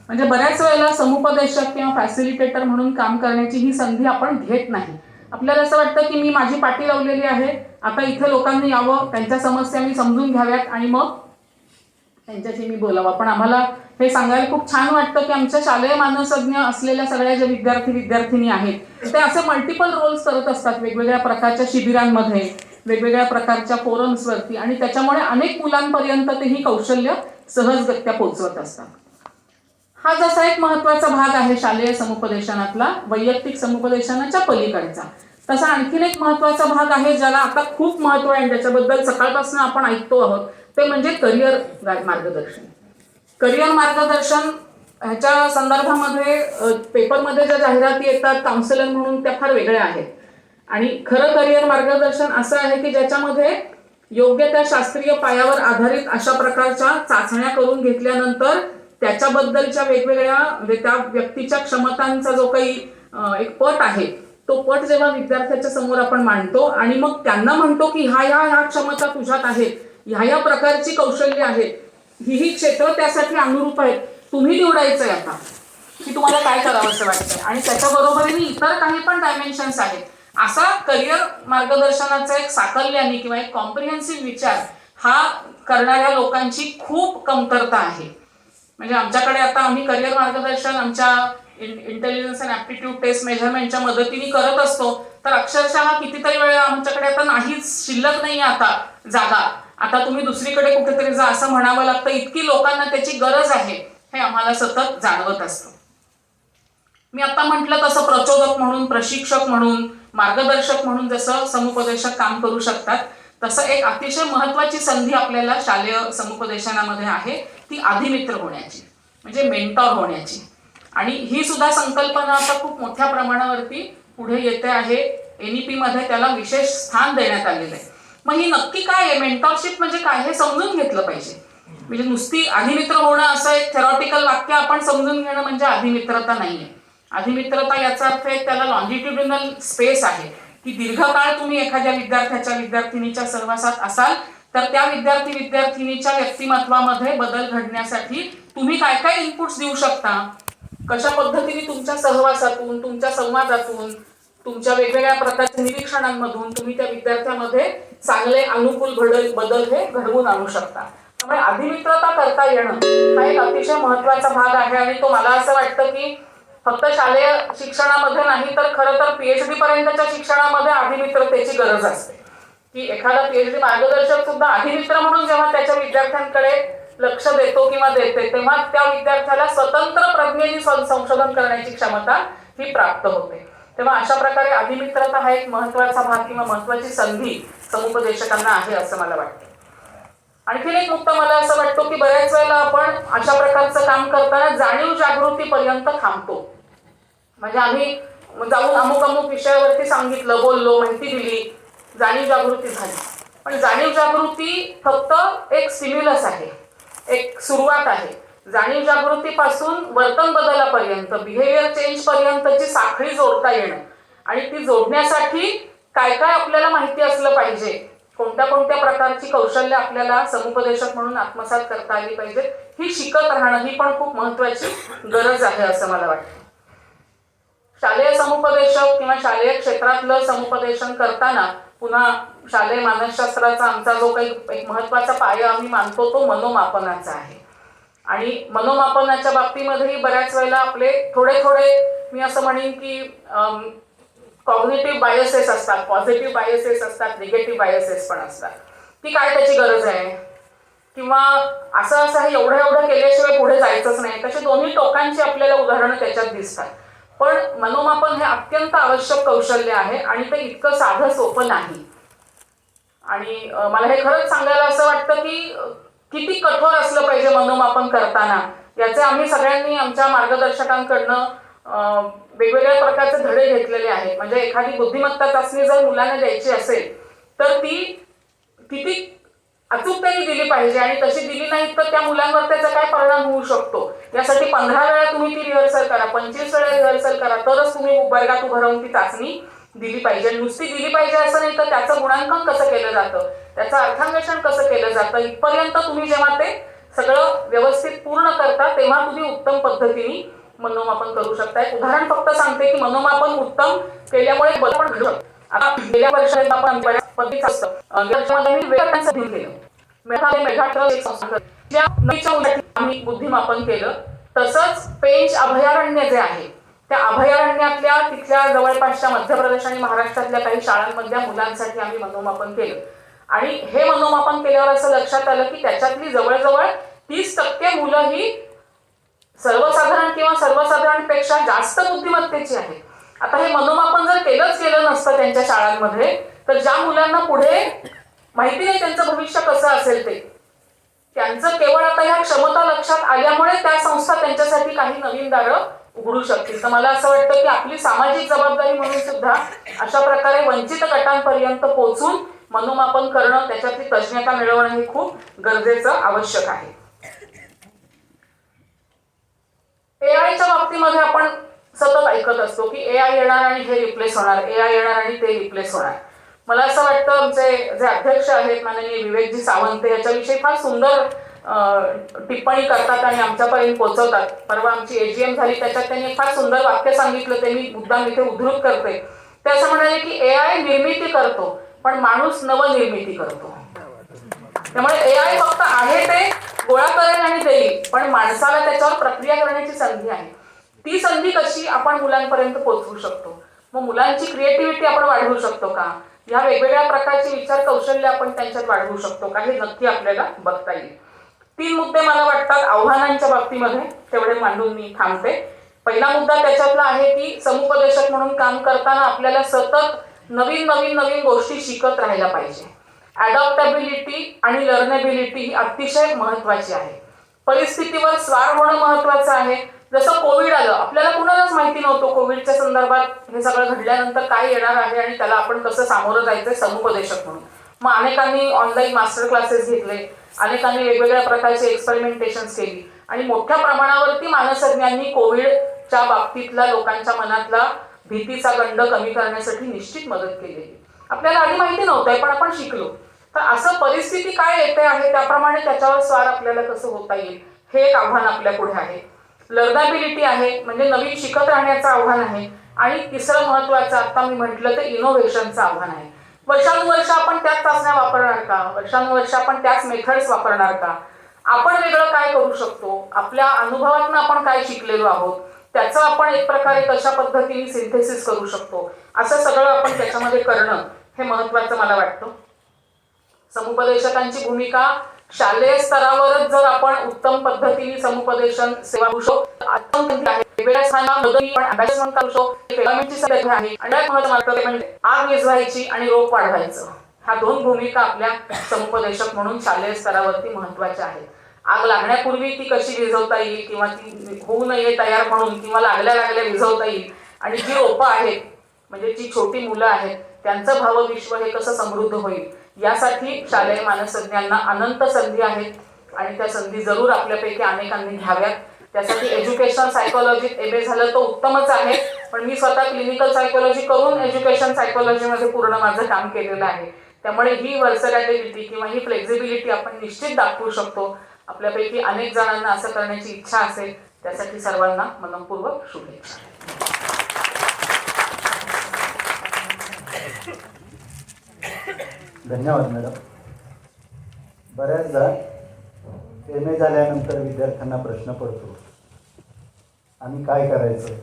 म्हणजे बऱ्याच वेळेला समुपदेशक किंवा फॅसिलिटेटर म्हणून काम करण्याची ही संधी आपण घेत नाही. आपल्याला असं वाटतं की मी माझी पाठी लावलेली आहे, आता इथे लोकांनी यावं, त्यांच्या समस्या मी समजून घ्याव्यात आणि मग त्यांच्याशी मी बोलावं. पण आम्हाला हे सांगायला खूप छान वाटतं की आमच्या शालेय मानसज्ञ असलेल्या सगळ्या ज्या विद्यार्थी आहेत ते असे मल्टिपल रोल्स करत असतात वेगवेगळ्या प्रकारच्या शिबिरांमध्ये, वेगवेगळ्या प्रकारच्या फोरम्सवरती आणि त्याच्यामुळे अनेक मुलांपर्यंत ते ही कौशल्य सहजगत्या पोहोचवत असतात. हा जसा एक महत्त्वाचा भाग आहे शालेय समुपदेशनातला, वैयक्तिक समुपदेशनाच्या पलीकडचा, तसा आणखीन एक महत्त्वाचा भाग आहे ज्याला आता खूप महत्त्व आहे आणि त्याच्याबद्दल सकाळपासून आपण ऐकतो आहोत, ते म्हणजे करिअर मार्गदर्शन. करिअर मार्गदर्शन ह्याच्या संदर्भामध्ये पेपरमध्ये ज्या जाहिराती येतात काउन्सिलर म्हणून त्या फार वेगळ्या आहेत आणि खरं करिअर मार्गदर्शन असं आहे की ज्याच्यामध्ये योग्य त्या शास्त्रीय पायावर आधारित अशा प्रकारच्या चाचण्या करून घेतल्यानंतर त्याच्याबद्दलच्या वेगवेगळ्या म्हणजे त्या व्यक्तीच्या क्षमतांचा जो काही एक पट आहे तो पट जेव्हा विद्यार्थ्याच्या समोर आपण मांडतो आणि मग त्यांना म्हणतो की ह्या क्षमता तुझ्यात आहेत, ह्या प्रकारची कौशल्य आहेत, ही क्षेत्र त्यासाठी अनुरूप आहेत, तुम्ही निवडायचं आहे आता की तुम्हाला काय करावं असं वाटतंय आणि त्याच्याबरोबरीने इतर काही पण डायमेन्शन्स आहेत. असा करिअर मार्गदर्शनाचा एक साकल्याने किंवा एक कॉम्प्रिहेन्सिव्ह विचार हा करणाऱ्या लोकांची खूप कमतरता आहे. म्हणजे आमच्याकडे आता आम्ही करिअर मार्गदर्शन आमच्या इंटेलिजन्स अँड ॲप्टिट्यूड टेस्ट मेजरमेंटच्या मदतीने करत असतो, तर अक्षरशः कितीतरी वेळा आमच्याकडे आता नाहीच, शिल्लक नाही आता जागा, आता तुम्ही दुसरीकडे कुठेतरी जा असं म्हणावं लागतं, इतकी लोकांना त्याची गरज आहे हे आम्हाला सतत जाणवत असतं. मी आता म्हटलं तसं प्रचोदक म्हणून, प्रशिक्षक म्हणून, मार्गदर्शक म्हणून जसं समुपदेशक काम करू शकतात, तसं एक अतिशय महत्वाची संधी आपल्याला शालेय समुपदेशनामध्ये आहे, ती आधिमित्र होण्याची, म्हणजे मेंटॉर होण्याची. आणि ही सुद्धा संकल्पना आता खूप मोठ्या प्रमाणावरती पुढे येते आहे. NEP मध्ये त्याला विशेष स्थान देण्यात आलेलं आहे. मग ही नक्की काय आहे, मेंटॉरशिप म्हणजे काय हे समजून घेतलं पाहिजे. म्हणजे नुसती आधिमित्र होणं असं एक थेरॉटिकल वाक्य आपण समजून घेणं म्हणजे आधिमित्रता नाहीये. आधिमित्रता याचा अर्थ आहे त्याला लॉन्जिट्युडिनल स्पेस आहे, की दीर्घकाळ तुम्ही एखाद्या विद्यार्थीनीच्या सहवासात असाल तर त्या विद्यार्थीनीच्या व्यक्तिमत्वामध्ये बदल घडण्यासाठी तुम्ही काय काय इनपुट्स देऊ शकता, कशा पद्धतीने तुमच्या सहवासातून, तुमच्या संवादातून, तुमच्या वेगवेगळ्या प्रकारच्या निरीक्षणांमधून तुम्ही त्या विद्यार्थ्यामध्ये चांगले अनुकूल बदल हे घडवून आणू शकता. त्यामुळे आधिमित्रता करता येणं हा एक अतिशय महत्वाचा भाग आहे. आणि तो मला असं वाटतं की फक्त शालेय शिक्षणामध्ये नाही तर खरं तर PhD पर्यंतच्या शिक्षणामध्ये आधिमित्रतेची गरज असते, की एखादा PhD मार्गदर्शक सुद्धा आधिमित्र म्हणून जेव्हा त्याच्या विद्यार्थ्यांकडे लक्ष देतो किंवा देते, तेव्हा त्या विद्यार्थ्याला स्वतंत्र प्रज्ञेने संशोधन करण्याची क्षमता ही प्राप्त होते. तेव्हा अशा प्रकारे आधिमित्रता हा एक महत्वाचा भाग किंवा महत्वाची संधी समुपदेशकांना आहे असं मला वाटतं. आणखीन एक मुद्दा मला असं वाटतो की बऱ्याच वेळेला आपण अशा प्रकारचं काम करताना जाणीव जागृतीपर्यंत थांबतो. म्हणजे आम्ही जाऊन अमुक विषयावरती सांगितलं, बोललो, माहिती दिली, जाणीव जागृती झाली. पण जाणीव जागृती फक्त एक स्टिम्युलस आहे, एक सुरुवात आहे. जाणीव जागृतीपासून वर्तन बदलापर्यंत, बिहेवियर चेंज पर्यंतची साखळी जोडता येणं आणि ती जोडण्यासाठी काय काय आपल्याला माहिती असलं पाहिजे, कोणत्या कोणत्या प्रकारची कौशल्य आपल्याला समुपदेशक म्हणून आत्मसात करता आली पाहिजे, ही शिकत राहणं ही पण खूप महत्वाची गरज आहे असं मला वाटतं. शालेय समुपदेशक किंवा शालेय क्षेत्रातलं समुपदेशन करताना पुन्हा शालेय मानसशास्त्राचा आमचा जो काही एक महत्वाचा पाया आम्ही मानतो तो मनोमापनाचा आहे. आणि मनोमापनाच्या बाबतीमध्येही बऱ्याच वेळेला आपले थोडे मी असं म्हणेन की कॉग्निटिव्ह बायसेस असतात, पॉझिटिव्ह बायसेस असतात, निगेटिव्ह बायसेस पण असतात, की काय त्याची गरज आहे किंवा असं हे एवढं केल्याशिवाय पुढे जायचंच नाही. तसे दोन्ही टोकांची आपल्याला उदाहरणं त्याच्यात दिसतात. पण मनोमापन हे अत्यंत आवश्यक कौशल्य आहे आणि ते इतकं साधं सोपं नाही. आणि मला हे खरंच सांगायला असं वाटतं की किती कठोर असलं पाहिजे मनोमापन करताना, याचे आम्ही सगळ्यांनी आमच्या मार्गदर्शकांकडनं वेगवेगळ्या प्रकारचे धडे घेतलेले आहेत. म्हणजे एखादी बुद्धिमत्ता चाचणी जर मुलांना द्यायची असेल तर ती किती अचूकतेने दिली पाहिजे आणि तशी दिली नाही तर त्या मुलांवर त्याचा काय परिणाम होऊ शकतो, यासाठी 15 वेळा तुम्ही ती रिहर्सल करा, 25 वेळा रिहर्सल करा, तरच तुम्ही वर्गात उभं राहून ती चाचणी दिली पाहिजे. नुसती दिली पाहिजे असं नाही, तर त्याचं गुणांकन कसं केलं जातं, त्याचं अर्थान्वेषण कसं केलं जातं, इथपर्यंत तुम्ही जेव्हा ते सगळं व्यवस्थित पूर्ण करता तेव्हा तुम्ही उत्तम पद्धतीने मनोमापन करू शकता. एक उदाहरण फक्त सांगते की मनोमापन उत्तम केल्यामुळे बदल पण घडू शकतो. आता गेल्या वर्षात आपण बऱ्याच पद्धती असतं आम्ही बुद्धिमापन केलं. तसंच पेंच अभयारण्य जे आहे त्या अभयारण्यातल्या तिथल्या जवळपासच्या मध्य प्रदेश आणि महाराष्ट्रातल्या काही शाळांमधल्या मुलांसाठी आम्ही मनोमापन केलं. आणि हे मनोमापन केल्यावर असं लक्षात आलं की त्याच्यातली जवळजवळ 30% मुलं ही सर्वसाधारण किंवा सर्वसाधारणपेक्षा जास्त बुद्धिमत्तेची आहे. आता हे मनोमापन जर केलं नसतं त्यांच्या शाळांमध्ये तर ज्या मुलांना पुढे माहिती नाही त्यांचं भविष्य कसं असेल ते, त्यांचं केवळ आता ह्या क्षमता लक्षात आल्यामुळे त्या संस्था त्यांच्यासाठी काही नवीन दारं उघडू शकतील. तर मला असं वाटतं की आपली सामाजिक जबाबदारी म्हणून सुद्धा अशा प्रकारे वंचित गटांपर्यंत पोहोचून मनोमापन करणं, त्याच्यातली तज्ञता मिळवणं हे खूप गरजेचं आवश्यक आहे. एआयच्या बाबतीमध्ये आपण सतत ऐकत असतो की AI येणार आणि हे रिप्लेस होणार, AI येणार आणि ते रिप्लेस होणार. मला असं वाटतं आमचे जे अध्यक्ष आहेत माननीय विवेकजी सावंत याच्याविषयी फार सुंदर टिप्पणी करतात आणि आमच्यापर्यंत पोहोचवतात. परवा आमची AGM झाली, त्याच्यात त्यांनी फार सुंदर वाक्य सांगितलं, ते मी मुद्दाम इथे उद्धृत करते. ते असं म्हणाले की AI निर्मिती करतो पण माणूस नवनिर्मिती करतो. त्यामुळे AI फक्त आहे ते गोळा करेल आणि देईल, पण माणसाला त्याच्यावर प्रक्रिया करण्याची संधी आहे. ती संधी कशी आपण मुलांपर्यंत पोहोचवू शकतो, मग मुलांची क्रिएटिव्हिटी आपण वाढवू शकतो का, या वेगवेगळ्या प्रकारचे विचार कौशल्य आपण त्यांच्यात वाढवू शकतो का, हे नक्की आपल्याला बघता येईल. 3 मुद्दे मला वाटतात आव्हानांच्या बाबतीमध्ये, तेवढे मांडून मी थांबते. पहिला मुद्दा त्याच्यातला आहे की समुपदेशक म्हणून काम करताना आपल्याला सतत नवीन नवीन नवीन गोष्टी शिकत राहायला पाहिजे. अडॉप्टॅबिलिटी आणि लर्नेबिलिटी ही अतिशय महत्वाची आहे. परिस्थितीवर स्वार होणं महत्वाचं आहे. जसं कोविड आलं, आपल्याला कुणालाच माहिती नव्हतं कोविडच्या संदर्भात हे सगळं घडल्यानंतर काय येणार आहे आणि त्याला आपण कसं सामोरं जायचं समुपदेशक म्हणून. मग अनेकांनी ऑनलाईन मास्टर क्लासेस घेतले, अनेकांनी वेगवेगळ्या प्रकारचे एक्सपेरिमेंटेशन्स केली आणि मोठ्या प्रमाणावरती मानसज्ञांनी कोविडच्या बाबतीतला लोकांच्या मनातला भीतीचा गंड कमी करण्यासाठी निश्चित मदत केलेली. आपल्याला आधी माहिती नव्हतं पण आपण शिकलो. तर असं परिस्थिती काय येते आहे त्याप्रमाणे त्याच्यावर स्वार आपल्याला कसं होता येईल हे एक आव्हान आपल्या पुढे आहे. लर्नेबिलिटी आहे, म्हणजे नवीन शिकत राहण्याचं आव्हान आहे. आणि तिसरं महत्वाचं आता मी म्हटलं तर इनोव्हेशनचं आव्हान आहे. वर्षानुवर्ष आपण त्याच चाचण्या वापरणार का, वर्षानुवर्ष आपण त्याच मेथड्स वापरणार का, आपण वेगळं काय करू शकतो, आपल्या अनुभवातून आपण काय शिकलेलो आहोत त्याचं आपण एक प्रकारे कशा पद्धतीने सिंथेसिस करू शकतो, असं सगळं आपण त्याच्यामध्ये करणं हे महत्वाचं मला वाटतं. समुपदेशकांची भूमिका शालेय स्तरावरच जर आपण उत्तम पद्धतीने समुपदेशन सेवा करू शकतो, वेगवेगळ्या स्थानामध्ये आपण अभ्यासक्रम करू शकतो, पेमेंटची संधी आहे आणि महत्त्वाचं म्हणजे आग विझवायची आणि रोप वाढवायचं. ह्या 2 भूमिका आपल्या समुपदेशक म्हणून शालेय स्तरावरती महत्वाच्या आहेत. आग लागण्यापूर्वी ती कशी विझवता येईल किंवा ती होऊ नये तयार म्हणून किंवा लागल्या लागल्या विझवता येईल, आणि जी रोपं आहेत म्हणजे जी छोटी मुलं आहेत त्यांचं भावविश्व हे कसं समृद्ध होईल यासाठी शालेय मानसज्ञांना अनंत संधी आहेत आणि त्या संधी जरूर आपल्यापैकी अनेकांनी घ्याव्यात. त्यासाठी एज्युकेशन सायकोलॉजीत MA झालं तर उत्तमच आहे, पण मी स्वतः क्लिनिकल सायकोलॉजी करून एज्युकेशन सायकोलॉजीमध्ये पूर्ण माझं काम केलेलं आहे. त्यामुळे ही व्हर्सॅटिलिटी किंवा ही फ्लेक्झिबिलिटी आपण निश्चित दाखवू शकतो. आपल्यापैकी अनेक जणांना असं करण्याची इच्छा असेल, त्यासाठी सर्वांना मनपूर्वक शुभेच्छा.
धन्यवाद मॅडम. बऱ्याचदा MA झाल्यानंतर विद्यार्थ्यांना प्रश्न पडतो, आम्ही काय करायचं,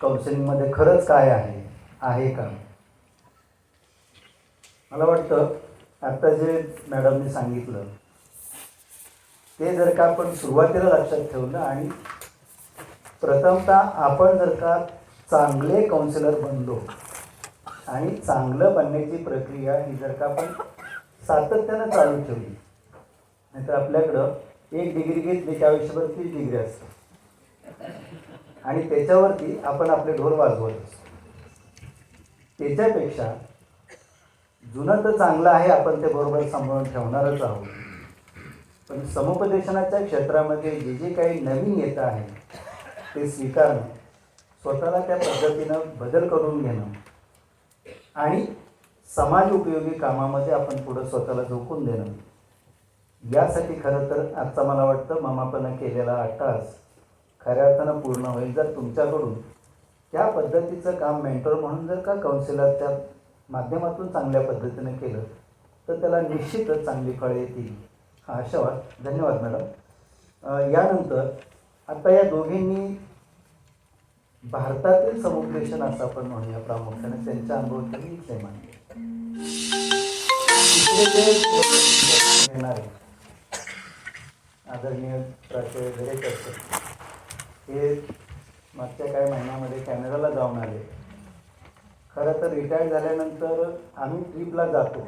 काउन्सिलिंगमध्ये खरंच काय आहे का. मला वाटतं आता जे मॅडमने सांगितलं ते जर का आपण सुरुवातीला लक्षात ठेवलं आणि प्रथमतः आपण जर का चांगले काउन्सिलर बनलो आणि चांगलं बनण्याची प्रक्रिया ही जर का आपण सातत्यानं चालू ठेवली, नाहीतर आपल्याकडं 1 डिग्री घेतली की आयुष्यभर 30 डिग्री असते आणि त्याच्यावरती आपण आपले ढोल वाजवत असतो. त्याच्यापेक्षा जुनं तर चांगलं आहे, आपण ते बरोबर सांभाळून ठेवणारच आहोत, पण समुपदेशनाच्या क्षेत्रामध्ये जे जे काही नवीन येतं आहे ते स्वीकारणं, स्वतःला त्या पद्धतीनं बदल करून घेणं आणि समाज उपयोगी कामामध्ये आपण पुढं स्वतःला झोकून देणं, यासाठी खरं तर आजचा मला वाटतं मामापणं केलेला 8 तास खऱ्या अर्थानं पूर्ण होईल. जर तुमच्याकडून त्या पद्धतीचं काम मेंटॉर म्हणून जर का काउन्सिलरच्या माध्यमातून चांगल्या पद्धतीनं केलं तर त्याला निश्चितच चांगली फळं येतील हा आशावाद. धन्यवाद मॅडम. यानंतर आता या दोघींनी भारतातील समुपदेशन असं आपण म्हणूया प्रामुख्याने त्यांच्या अनुभवातून विषय मांडले. येणारे आदरणीय प्राचार्य दरेकर सर हे मागच्या काही महिन्यामध्ये कॅनडाला जाऊन आले. खरं तर रिटायर्ड झाल्यानंतर आम्ही ट्रिपला जातो,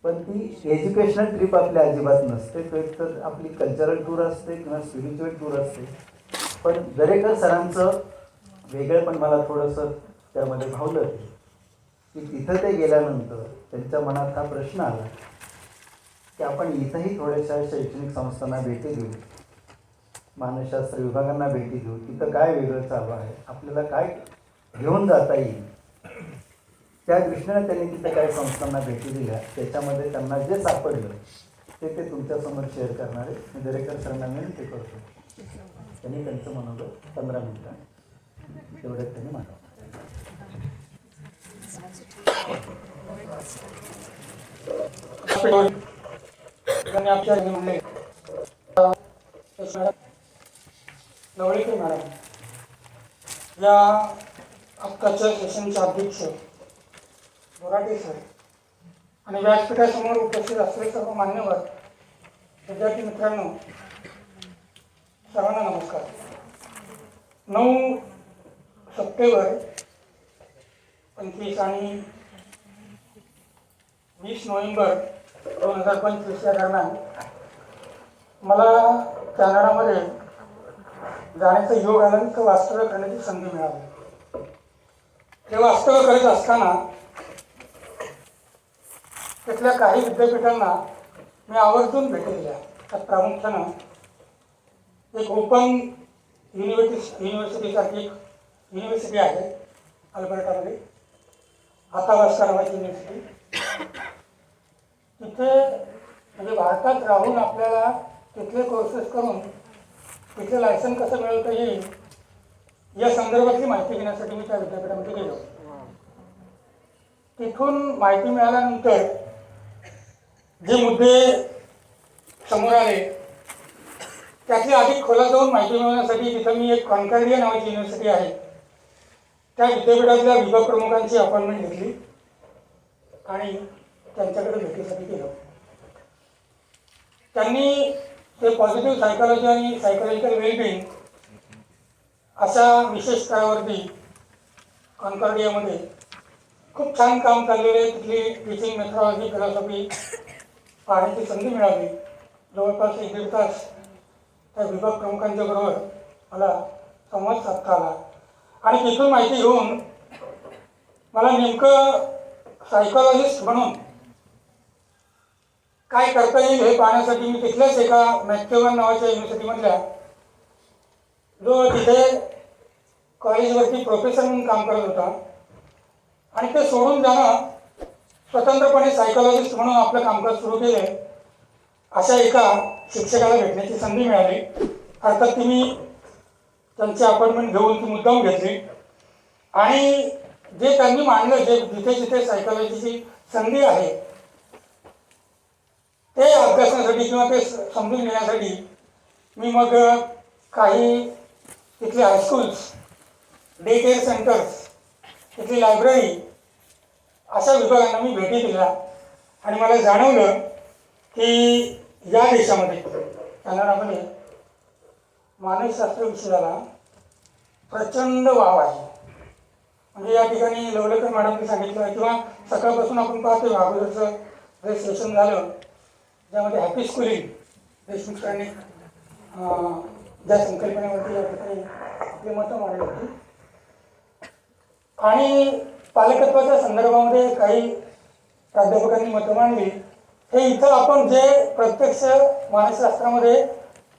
पण ती एज्युकेशनल ट्रिप आपली अजिबात नसते, तर आपली कल्चरल टूर असते किंवा स्पिरिच्युअल टूर असते. पण दरेकर सरांचं वेगळं पण मला थोडंसं त्यामध्ये भावलं की तिथं ते गेल्यानंतर त्यांच्या मनात हा प्रश्न आला की आपण इथंही थोड्याशा शैक्षणिक संस्थांना भेटी देऊ, मानसशास्त्र विभागांना भेटी देऊ, तिथं काय वेगळं चालू आहे, आपल्याला काय घेऊन जाता येईल, त्या दृष्टीनं त्यांनी तिथं काही संस्थांना भेटी दिल्या. त्याच्यामध्ये त्यांना जे सापडलं ते तुमच्यासमोर शेअर करणारे मी दरेकर सरांना विनंती करतो. त्यांनी त्यांचं मनोगत 15 मिनिटं तेवढ्यात त्यांनी मांडावं.
लवळीकर मॅडम, या आत्ताच्या सेशनचे अध्यक्ष बोराटे सर आणि व्यासपीठासमोर उपस्थित असलेले सर्व मान्यवर विद्यार्थी मित्रांनो, सर्वांना नमस्कार. 9 सप्टेंबर 25 आणि 20 नोव्हेंबर 2025 या दरम्यान मला कॅनडामध्ये जाण्याचा योग आला आणि तो वास्तव्य करण्याची संधी मिळाली. हे वास्तव्य करत असताना तिथल्या काही विद्यापीठांना मी आवर्जून भेटी दिल्या. त्यात प्रामुख्यानं एक ओपन युनिव्हर्सिटीसारखी एक युनिव्हर्सिटी आहे अल्बर्टामध्ये, आतावास्का नावाची युनिव्हर्सिटी. तिथे म्हणजे भारतात राहून आपल्याला तिथले कोर्सेस करून तिथले लायसन कसं मिळवता येईल या संदर्भातली माहिती घेण्यासाठी मी त्या विद्यापीठामध्ये गेलो. तिथून माहिती मिळाल्यानंतर जे मुद्दे समोर आले त्यातली अधिक खोलात जाऊन माहिती मिळवण्यासाठी तिथं मी एक कॉन्कॉर्डिया नावाची युनिव्हर्सिटी आहे त्या विद्यापीठातल्या विभाग प्रमुखांची अपॉइंटमेंट घेतली आणि त्यांच्याकडे भेटीसाठी गेलो. त्यांनी ते पॉझिटिव्ह सायकॉलॉजी आणि सायकोलॉजिकल वेलबिंग अशा विशेष स्तरावरती कॉन्कॉर्डियामध्ये खूप छान काम चाललेले तिथली टीचिंग मेथॉडॉलॉजी फिलॉसॉफी पाहण्याची संधी मिळाली. जवळपास 1-1.5 तास त्या विभाग प्रमुखांच्या बरोबर मला संवाद साधता आला आणि तिथून माहिती घेऊन मला नेमकं सायकॉलॉजिस्ट म्हणून काय करता येईल हे पाहण्यासाठी मी तिथल्याच एका मॅक्टेवन नावाच्या युनिव्हर्सिटीमधल्या जो तिथे कॉलेजवरती प्रोफेसर म्हणून काम करत होता आणि ते सोडून जाणं स्वतंत्रपणे सायकॉलॉजिस्ट म्हणून आपलं कामकाज सुरू केले अशा एका शिक्षकाला भेटण्याची संधी मिळाली. अर्थात ती मी त्यांची अपॉइंटमेंट घेऊन ती मुद्दाम घेतली आणि जे त्यांनी मांडलं, जे जिथे जिथे सायकॉलॉजीची संधी आहे ते अभ्यासासाठी किंवा ते समजून घेण्यासाठी मी मग काही तिथले हायस्कूल्स, डे केअर सेंटर्स, तिथली लायब्ररी अशा विभागांना मी भेटी दिल्या आणि मला जाणवलं की या देशामध्ये कॅनडामध्ये मानसशास्त्र विषयाला प्रचंड वाव आहे. म्हणजे या ठिकाणी लवलेकर मॅडमने सांगितलं किंवा सकाळपासून आपण पाहतो अगोदरचं जे सेशन झालं ज्यामध्ये हॅपी स्कूलिंग देशमुख सरांनी ज्या संकल्पनेवरती या ठिकाणी आपली मतं मांडली होती आणि पालकत्वाच्या संदर्भामध्ये काही प्राध्यापकांनी मतं मांडली. हे इथं आपण जे प्रत्यक्ष मानसशास्त्रामध्ये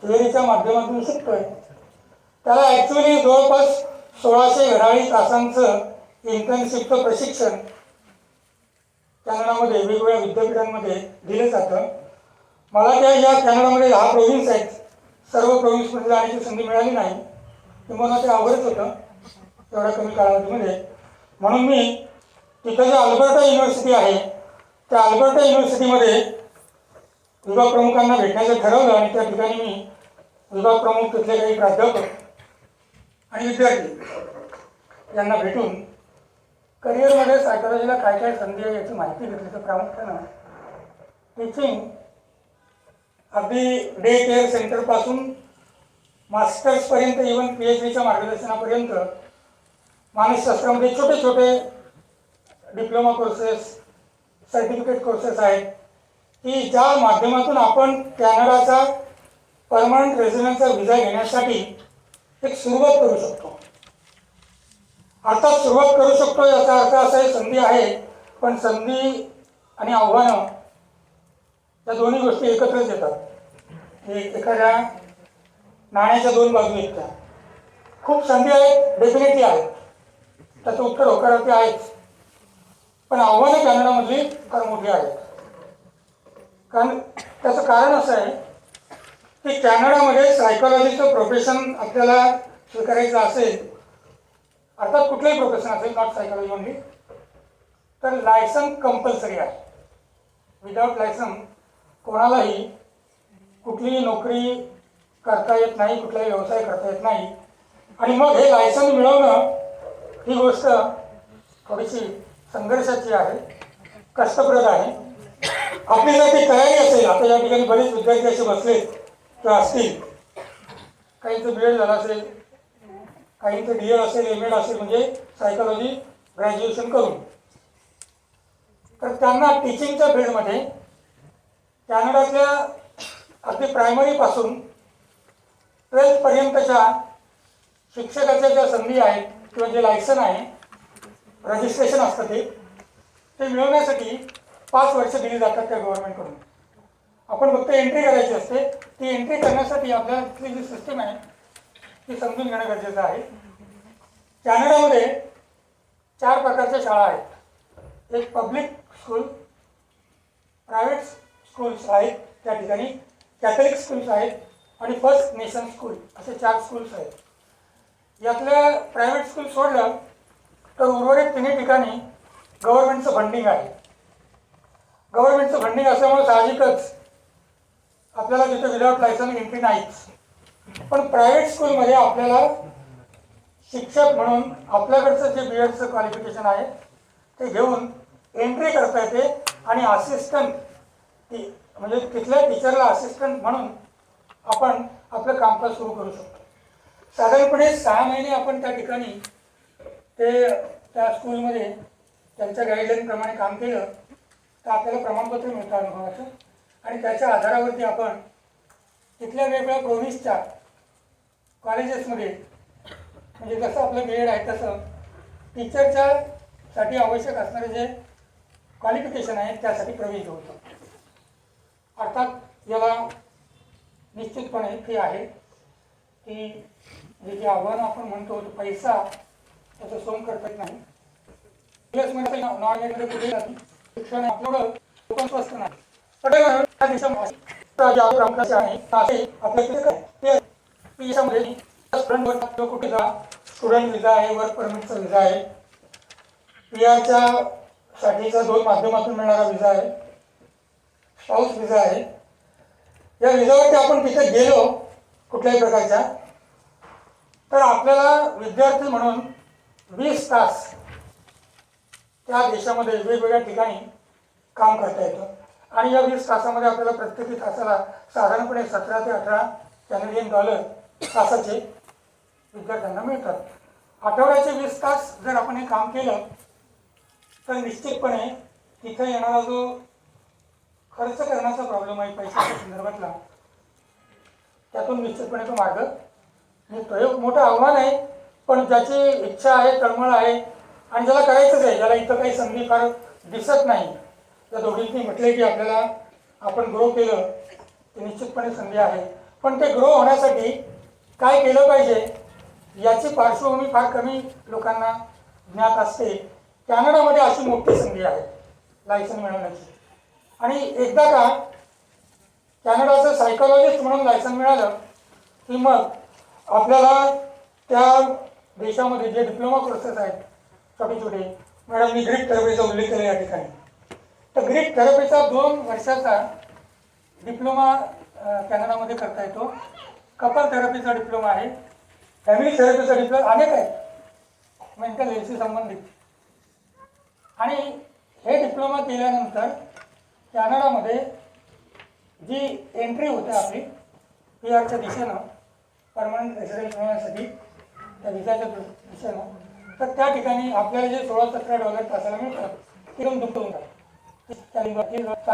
थिअरीच्या माध्यमातून शिकतोय त्याला ॲक्च्युअली जवळपास 1600 घडाळी तासांचं इंटर्नशिपचं प्रशिक्षण कॅनडामध्ये वेगवेगळ्या विद्यापीठांमध्ये दिलं जातं. मला त्या या कॅनडामध्ये 10 प्रोव्हिन्स आहेत, सर्व प्रोव्हिन्समध्ये जाण्याची संधी मिळाली नाही किंवा ते अवघडच होतं एवढ्या कमी कालावधीमध्ये. म्हणून मी तिथं जे अल्बर्टा युनिव्हर्सिटी आहे त्या अल्बर्टा युनिव्हर्सिटीमध्ये विभाग प्रमुखांना भेटण्याचं ठरवलं आणि त्या ठिकाणी मी विभाग प्रमुख तिथले काही प्राध्यापक आणि विद्यार्थी यांना भेटून करिअरमध्ये सायकॉलॉजीला काय काय संधी आहे याची माहिती घेतली. तर प्रामुख्यानं टीचिंग अगदी डे केअर सेंटरपासून मास्टर्सपर्यंत इव्हन PhDच्या मार्गदर्शनापर्यंत मानसशास्त्रामध्ये छोटे छोटे डिप्लोमा कोर्सेस, सर्टिफिकेट कोर्सेस आहेत की ज्या माध्यमातून आपण कॅनडाचा परमनंट रेसिडेन्सचा व्हिसा घेण्यासाठी एक सुरुवात करू शकतो. अर्थात सुरुवात करू शकतो याचा अर्थ असा आहे संधी आहे, पण संधी आणि आव्हानं या दोन्ही गोष्टी एकत्रच येतात. एखाद्या नाण्याच्या 2 बाजू आहेत. त्या खूप संधी आहेत, डेफिनेटली आहेत, त्याचं उत्तर होकारार्थी आहेच, पण आव्हानं कॅनडामधली फार मोठी आहेत. कारण त्याचं कारण असं आहे की कॅनडामध्ये सायकॉलॉजीचं प्रोफेशन आपल्याला स्वीकारायचं असेल, अर्थात कुठलंही प्रोफेशन असेल, नॉट सायकॉलॉजी ओनली, तर लायसन कंपल्सरी आहे. विदाउट लायसन कोणालाही कुठलीही नोकरी करता येत नाही, कुठलाही व्यवसाय करता येत नाही. आणि मग हे लायसन मिळवणं ही गोष्ट थोडीशी संघर्षाची आहे, कष्टप्रद आहे. आपली जर ती तयारी असेल, आता या ठिकाणी बरेच विद्यार्थी असे बसले किंवा असतील, काहींचं बी एड झालं असेल, काहींचं डी एड असेल, एम एड असेल, म्हणजे सायकोलॉजी ग्रॅज्युएशन करून, तर त्यांना टीचिंगच्या फील्डमध्ये कॅनडातल्या अगदी प्रायमरीपासून 12th पर्यंतच्या शिक्षकाच्या ज्या संधी आहेत किंवा जे लायसन आहे, रजिस्ट्रेशन असतं ते मिळवण्यासाठी 5 वर्ष दिली जातात त्या गव्हर्नमेंटकडून. आपण फक्त एंट्री करायची असते. ती एंट्री करण्यासाठी आपल्याला तिथली जी सिस्टीम आहे ती समजून घेणं गरजेचं आहे. कॅनडामध्ये 4 प्रकारच्या शाळा आहेत. एक पब्लिक स्कूल, प्रायव्हेट स्कूल्स आहेत त्या ठिकाणी, कॅथलिक स्कूल्स आहेत आणि फर्स्ट नेशन स्कूल, असे 4 स्कूल्स आहेत. यातल्या प्रायव्हेट स्कूल सोडलं तर उर्वरित 3 ठिकाणी गव्हर्नमेंटचं फंडिंग आहे. गव्हर्नमेंटचं फंडिंग असल्यामुळे साहजिकच आपल्याला तिथे विदाउट लायसन एंट्री नाहीच. पण प्रायव्हेट स्कूलमध्ये आपल्याला शिक्षक म्हणून आपल्याकडचं जे बी एडचं क्वालिफिकेशन आहे ते घेऊन एंट्री करता येते आणि असिस्टंट म्हणजे तिथल्या टीचरला असिस्टंट म्हणून आपण आपलं कामकाज सुरू करू शकतो. साधारणपणे 6 महिने आपण त्या ठिकाणी त्या स्कूलमध्ये त्यांच्या गाईडलाईनप्रमाणे काम केलं तर आपल्याला प्रमाणपत्र मिळतं अनुभवाचं. आणि त्याच्या आधारावरती आपण तिथल्या वेगवेगळ्या प्रोव्हिन्सच्या कॉलेजेसमध्ये, म्हणजे जसं आपलं बी एड आहे तसं टीचरच्यासाठी आवश्यक असणारे जे क्वालिफिकेशन आहे त्यासाठी प्रवेश होतो. अर्थात याला निश्चितपणे फी आहे. ती जे आव्हान आपण म्हणतो तो पैसा त्याचं सोंग करता येत नाही. प्लसमध्ये नॉर्मलमध्ये पुढे जाते शिक्षण आपलं पण स्वस्त नाही. पण या देशामध्ये आहे आपल्या कुठे जा, स्टुडंट विजा आहे, वर्क परमिटचा विजा आहे, पीआरच्या साठीचा 2 माध्यमातून मिळणारा विजा आहे, स्पाऊस विजा आहे. या विजावरती आपण तिथे गेलो कुठल्याही प्रकारच्या तर आपल्याला विद्यार्थी म्हणून 20 तास त्या देशामध्ये वेगवेगळ्या ठिकाणी काम करता येतं. आणि या 20 तासामध्ये आपल्याला प्रत्येकी तासाला साधारणपणे 17 ते 18 कॅनेडियन डॉलर तासाचे विद्यार्थ्यांना मिळतात. आठवड्याचे 20 तास जर आपण हे काम केलं तर निश्चितपणे तिथे येणारा जो खर्च करण्याचा प्रॉब्लेम आहे पैशाच्या संदर्भातला, त्यातून निश्चितपणे तो मार्ग निघतो. हे मोठं आव्हान आहे, पण ज्याची इच्छा आहे, तळमळ आहे आणि ज्याला करायचंच आहे, ज्याला इथं काही संधी फार दिसत नाही, त्या दोघींनी म्हटले की आपल्याला आपण ग्रो केलं ते निश्चितपणे संधी आहे. पण ते ग्रो होण्यासाठी काय केलं पाहिजे याची पार्श्वभूमी फार कमी लोकांना ज्ञात असते. कॅनडामध्ये अशी मोठी संधी आहे लायसन मिळवण्याची. आणि एकदा का कॅनडाचं सायकोलॉजिस्ट म्हणून लायसन मिळालं की मग आपल्याला त्या देशामध्ये जे डिप्लोमा कोर्सेस आहेत छोटे छोटे, मॅडम मी ग्रीक थेरपीचा उल्लेख केला या ठिकाणी, तर ग्रीक थेरपीचा 2 वर्षाचा डिप्लोमा कॅनडामध्ये करता येतो. कपल थेरपीचा डिप्लोमा आहे, फॅमिली थेरपीचा डिप्लोमा, अनेक आहेत मेंटल हेल्थशी संबंधित. आणि हे डिप्लोमा केल्यानंतर कॅनडामध्ये जी एंट्री होते आपली पी आरच्या दिशेनं, परमनंट रेसिडेंट मिळवण्यासाठी त्या विजाच्या दिशेनं, तर त्या ठिकाणी आपल्याला जे $16-17 तासाला मिळतात ते पण दुप्पट होऊन जातात. त्या रेंजमध्ये सतत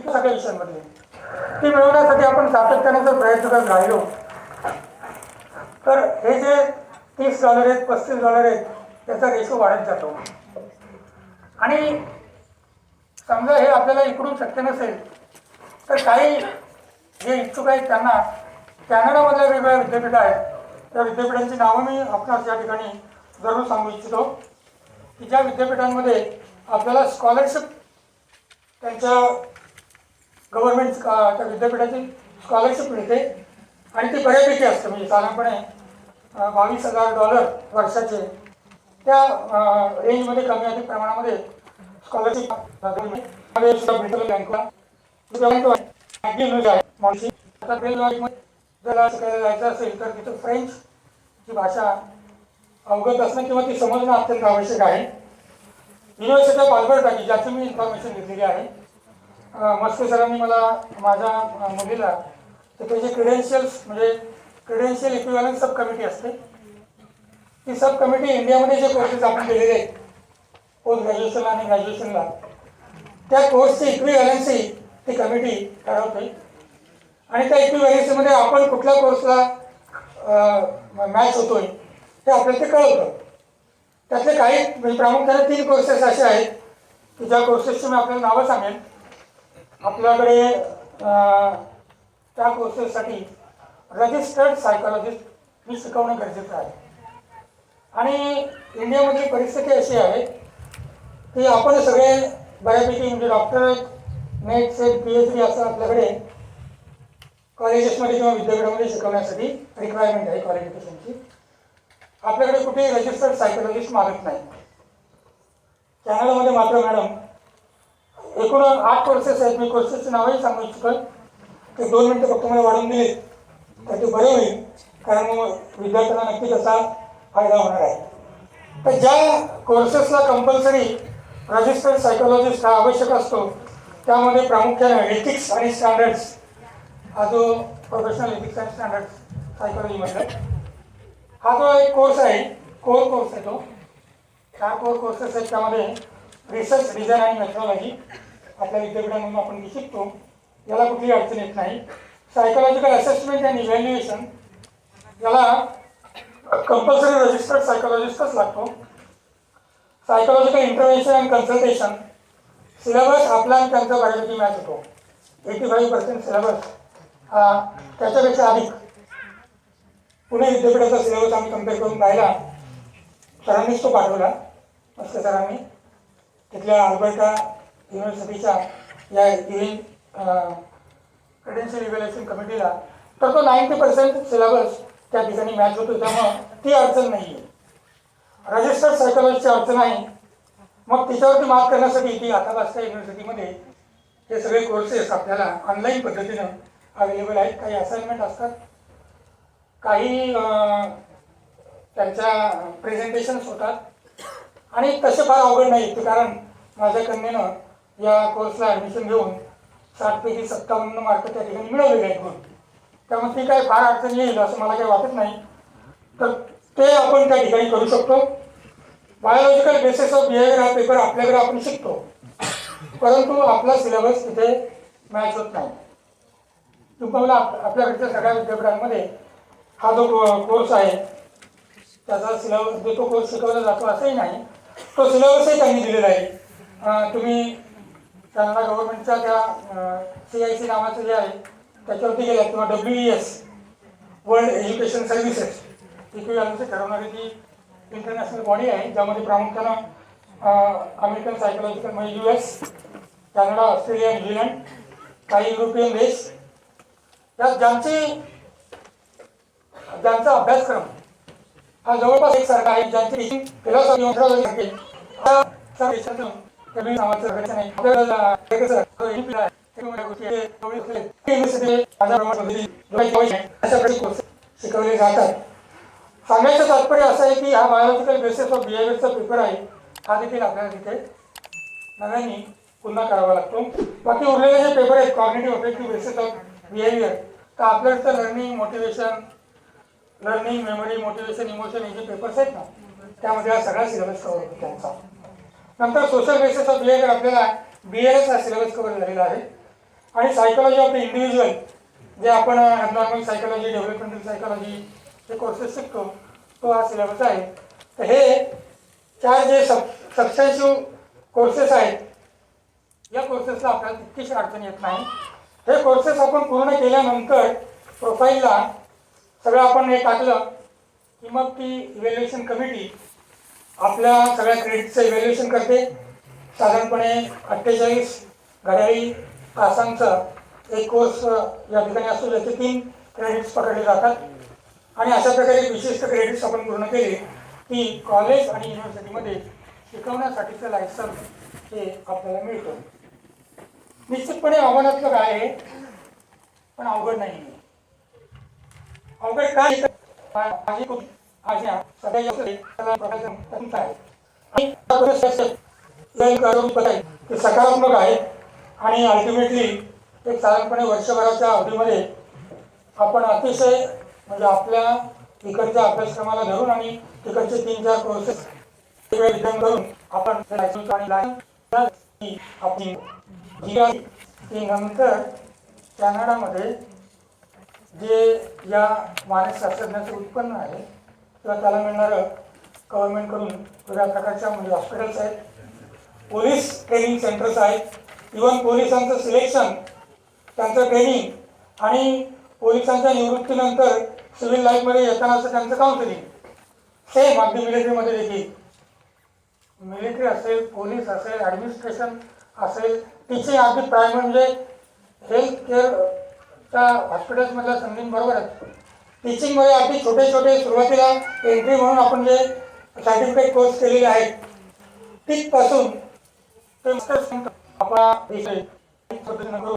सगळ्या विषयांमध्ये ती मिळवण्यासाठी आपण सातत्याने जर प्रयत्न करत राहिलो तर हे जे $30 आहेत, $35 आहेत, त्याचा रेशो वाढत जातो. आणि समजा हे आपल्याला इकडून शक्य नसेल तर काही जे इच्छुक आहेत त्यांना कॅनडामधल्या वेगवेगळ्या विद्यापीठ आहेत, त्या विद्यापीठांची नावं मी आपणास या ठिकाणी जरूर सांगू इच्छितो की ज्या विद्यापीठांमध्ये आपल्याला स्कॉलरशिप त्यांच्या गव्हर्नमेंट त्या विद्यापीठाची स्कॉलरशिप मिळते आणि ती बऱ्यापैकी असते. म्हणजे साधारणपणे $22,000 वर्षाचे त्या रेंजमध्ये कमी अधिक प्रमाणामध्ये स्कॉलरशिप सुद्धा भेटलं बँकला मानसी आता जर शिकायला जायचं असेल तर तिथं फ्रेंच ही भाषा अवगत असणं किंवा ती समजणं अत्यंत आवश्यक आहे. युनिव्हर्सिटी ऑफ अल्बर्टा की ज्याची मी इन्फॉर्मेशन घेतलेली आहे, मस्के सरांनी मला माझ्या मुलीला त्याचे जे क्रिडेन्शियल्स म्हणजे क्रिडेन्शियल इक्विव्हॅलन्स सब कमिटी असते, ती सब कमिटी इंडियामध्ये जे कोर्सेस आपण केलेले आहेत पोस्ट ग्रॅज्युएशनला आणि ग्रॅज्युएशनला, त्या कोर्सची इक्विव्हॅलन्सी ती कमिटी ठरवते आणि त्या इक्विव्हॅलन्सीमध्ये आपण कुठल्या कोर्सला मॅच होतोय हे आपल्याला ते कळवतं. त्यातले काही म्हणजे प्रामुख्याने 3 कोर्सेस असे आहेत की ज्या कोर्सेसची मी आपल्याला नावं सांगेन. आपल्याकडे त्या कोर्सेससाठी रजिस्टर्ड सायकॉलॉजिस्ट मी शिकवणं गरजेचं आहे. आणि इंडियामधली परिस्थिती अशी आहे की आपण सगळे बऱ्यापैकी म्हणजे डॉक्टरेट, नेट, सेट, PhD असं आपल्याकडे कॉलेजेसमध्ये किंवा विद्यापीठामध्ये शिकवण्यासाठी रिक्वायरमेंट आहे क्वालिफिकेशनची. आपल्याकडे कुठेही रजिस्टर्ड सायकोलॉजिस्ट मागत नाही. कॅनडामध्ये मात्र मॅडम एकूण 8 कोर्सेस आहेत. मी कोर्सेसची नावही सांगू इच्छितो. ते 2 मिनटं फक्त मला वाढून दिले तर ते बरं होईल, कारण मग विद्यार्थ्यांना नक्की त्याचा फायदा होणार आहे. तर ज्या कोर्सेसला कंपल्सरी रजिस्टर्ड सायकोलॉजिस्ट हा आवश्यक असतो त्यामध्ये प्रामुख्याने एथिक्स आणि स्टँडर्ड्स हा जो प्रोफेशनल एथिक्स अँड स्टँडर्ड्स सायकोलॉजीमधला हा जो एक कोर्स आहे, कोर कोर्स आहे तो. 4 कोर कोर्सेस आहेत. त्यामध्ये रिसर्च, डिझाईन आणि मेथॉडॉलॉजी आपल्या विद्यापीठामधून आपण ती शिकतो, याला कुठलीही अडचण येत नाही. सायकोलॉजिकल असेसमेंट अँड इव्हॅल्युएशन याला कंपल्सरी रजिस्टर्ड सायकोलॉजिस्टच लागतो. Psychological intervention and consultation syllabus आपला आणि त्यांचा बऱ्यापैकी मॅच होतो. 85% सिलेबस हा त्याच्यापेक्षा अधिक. पुणे विद्यापीठाचा सिलेबस आम्ही कम्पेअर करून पाहिला. सरांनीच तो पाठवला, मस्के सरांनी तिथल्या अल्बर्टा युनिव्हर्सिटीच्या या क्रेडेन्शियल इव्हॅल्युएशन कमिटीला. तर तो 90% सिलेबस त्या ठिकाणी मॅच होतो, त्यामुळं ती अडचण नाही आहे. रजिस्टर्ड सायकोलॉजीची अडचण आहे. मग तिच्यावरती मात करण्यासाठी ती आतापासच्या युनिव्हर्सिटीमध्ये हे सगळे कोर्सेस आपल्याला ऑनलाईन पद्धतीनं अवेलेबल आहेत. काही असाइनमेंट असतात, काही त्यांच्या प्रेझेंटेशन्स होतात आणि तसे फार अवघड नाही. कारण माझ्या कन्येनं या कोर्सला ॲडमिशन घेऊन 60 पैकी 57 मार्क त्या ठिकाणी मिळवलेले आहेत म्हणून, त्यामुळे ती काही फार अडचण येईल असं मला काही वाटत नाही. तर ते आपण त्या ठिकाणी करू शकतो. बायोलॉजिकल बेसिस ऑफ बिहेवियर हा पेपर आपल्याकडे आपण शिकतो, परंतु आपला सिलेबस तिथे मॅच होत नाही. तुम्हाला आपल्याकडच्या सगळ्या विद्यापीठांमध्ये हा जो कोर्स आहे त्याचा सिलेबस जो तो कोर्स शिकवला जातो असंही नाही, तो सिलेबसही त्यांनी दिलेला आहे. तुम्ही त्यांना गव्हर्नमेंटच्या त्या CIC नावाचं जे आहे त्याच्यावरती गेला किंवा WES वर्ल्ड एज्युकेशन सर्व्हिसेस इक्विव्हॅलन्सी ठरवणारी ती इंटरनॅशनल बॉडी आहे, ज्यामध्ये प्रामुख्यानं अमेरिकन सायकोलॉजिकल म्हणजे US, कॅनडा, ऑस्ट्रेलिया, न्यूझीलंड, काही युरोपियन देश या ज्यांचा अभ्यासक्रम हा जवळपास एकसारखा आहे, ज्यांची टीचिंग फिलॉसॉफी मेथॉडॉलॉजी शिकवले जातात. सांगायचं तात्पर्य असं आहे की हा बायोलॉजिकल बेसिस ऑफ बिहेवियरचा पेपर आहे, हा देखील आपल्याला तिथे नव्याने पुन्हा करावा लागतो. बाकी उरलेले जे पेपर आहेत cognitive objective basis of behaviour, तर आपल्याकडचं learning, motivation, learning, memory, motivation, emotion हे जे पेपर्स आहेत ना त्यामध्ये हा सगळा सिलेबस कव्हर होतो त्यांचा. नंतर सोशल बेसिस ऑफ बिहेवियर आपल्याला BLS हा सिलेबस कव्हर झालेला आहे. आणि सायकोलॉजी ऑफ द इंडिव्हिज्युअल जे आपण ॲबनॉर्मल सायकोलॉजी, डेव्हलपमेंटल सायकोलॉजी हे कोर्सेस शिकतो तो हा सिलेबस आहे. तर हे 4 जे सबस्टॅन्शिव्ह कोर्सेस आहेत या कोर्सेसला आपल्याला तितकीशी अडचण येत नाही. हे कोर्सेस आपण पूर्ण केल्यानंतर प्रोफाईलला सगळं आपण हे टाकलं की मग ती इव्हॅल्युएशन कमिटी आपल्या सगळ्या क्रेडिटचं इव्हॅल्युएशन करते. साधारणपणे 48 घड्याळी तासांचा एक कोर्स या ठिकाणी असतो, ज्याचे 3 क्रेडिट्स पकडले जातात. आणि अशा प्रकारे विशिष्ट क्रेडिट्स आपण पूर्ण केले की कॉलेज आणि युनिव्हर्सिटीमध्ये शिकवण्यासाठीचं लायसन्स हे आपल्याला मिळतं. निश्चितपणे आव्हानात्मक आहे, पण अवघड नाही. अवघड काय माझी आज्ञा सगळ्या ते सकारात्मक आहे आणि अल्टिमेटली एक साधारणपणे वर्षभराच्या अवधीमध्ये आपण अतिशय म्हणजे आपल्या इकडच्या अभ्यासक्रमाला धरून आणि तिकडचे 3-4 कोर्सेस विधान करून आपण लायसन्स आणि आपली जी नंतर कॅनडामध्ये जे या मानसशास्त्रज्ञाचं उत्पन्न आहे किंवा त्याला मिळणारं गव्हर्नमेंटकडून वेगळ्या प्रकारच्या म्हणजे हॉस्पिटल्स आहेत, पोलीस ट्रेनिंग सेंटर्स आहेत, इव्हन पोलिसांचं सिलेक्शन, त्यांचं ट्रेनिंग आणि पोलिसांच्या निवृत्तीनंतर सिव्हिल लाईफमध्ये येतानाचं त्यांचं काउन्सिलिंग सेम अगदी मिलिटरीमध्ये देखील. मिलिटरी असेल, पोलीस असेल, ॲडमिनिस्ट्रेशन असेल, टीचिंग अगदी प्रायमरी म्हणजे हेल्थ केअरच्या हॉस्पिटल्समधल्या संधींबरोबरच टीचिंगमध्ये अगदी छोटे छोटे सुरुवातीला एंट्री म्हणून आपण जे सर्टिफिकेट कोर्स केलेले आहेत तिथपासून ते मास्टर्स आपला विषय पद्धतीनं करून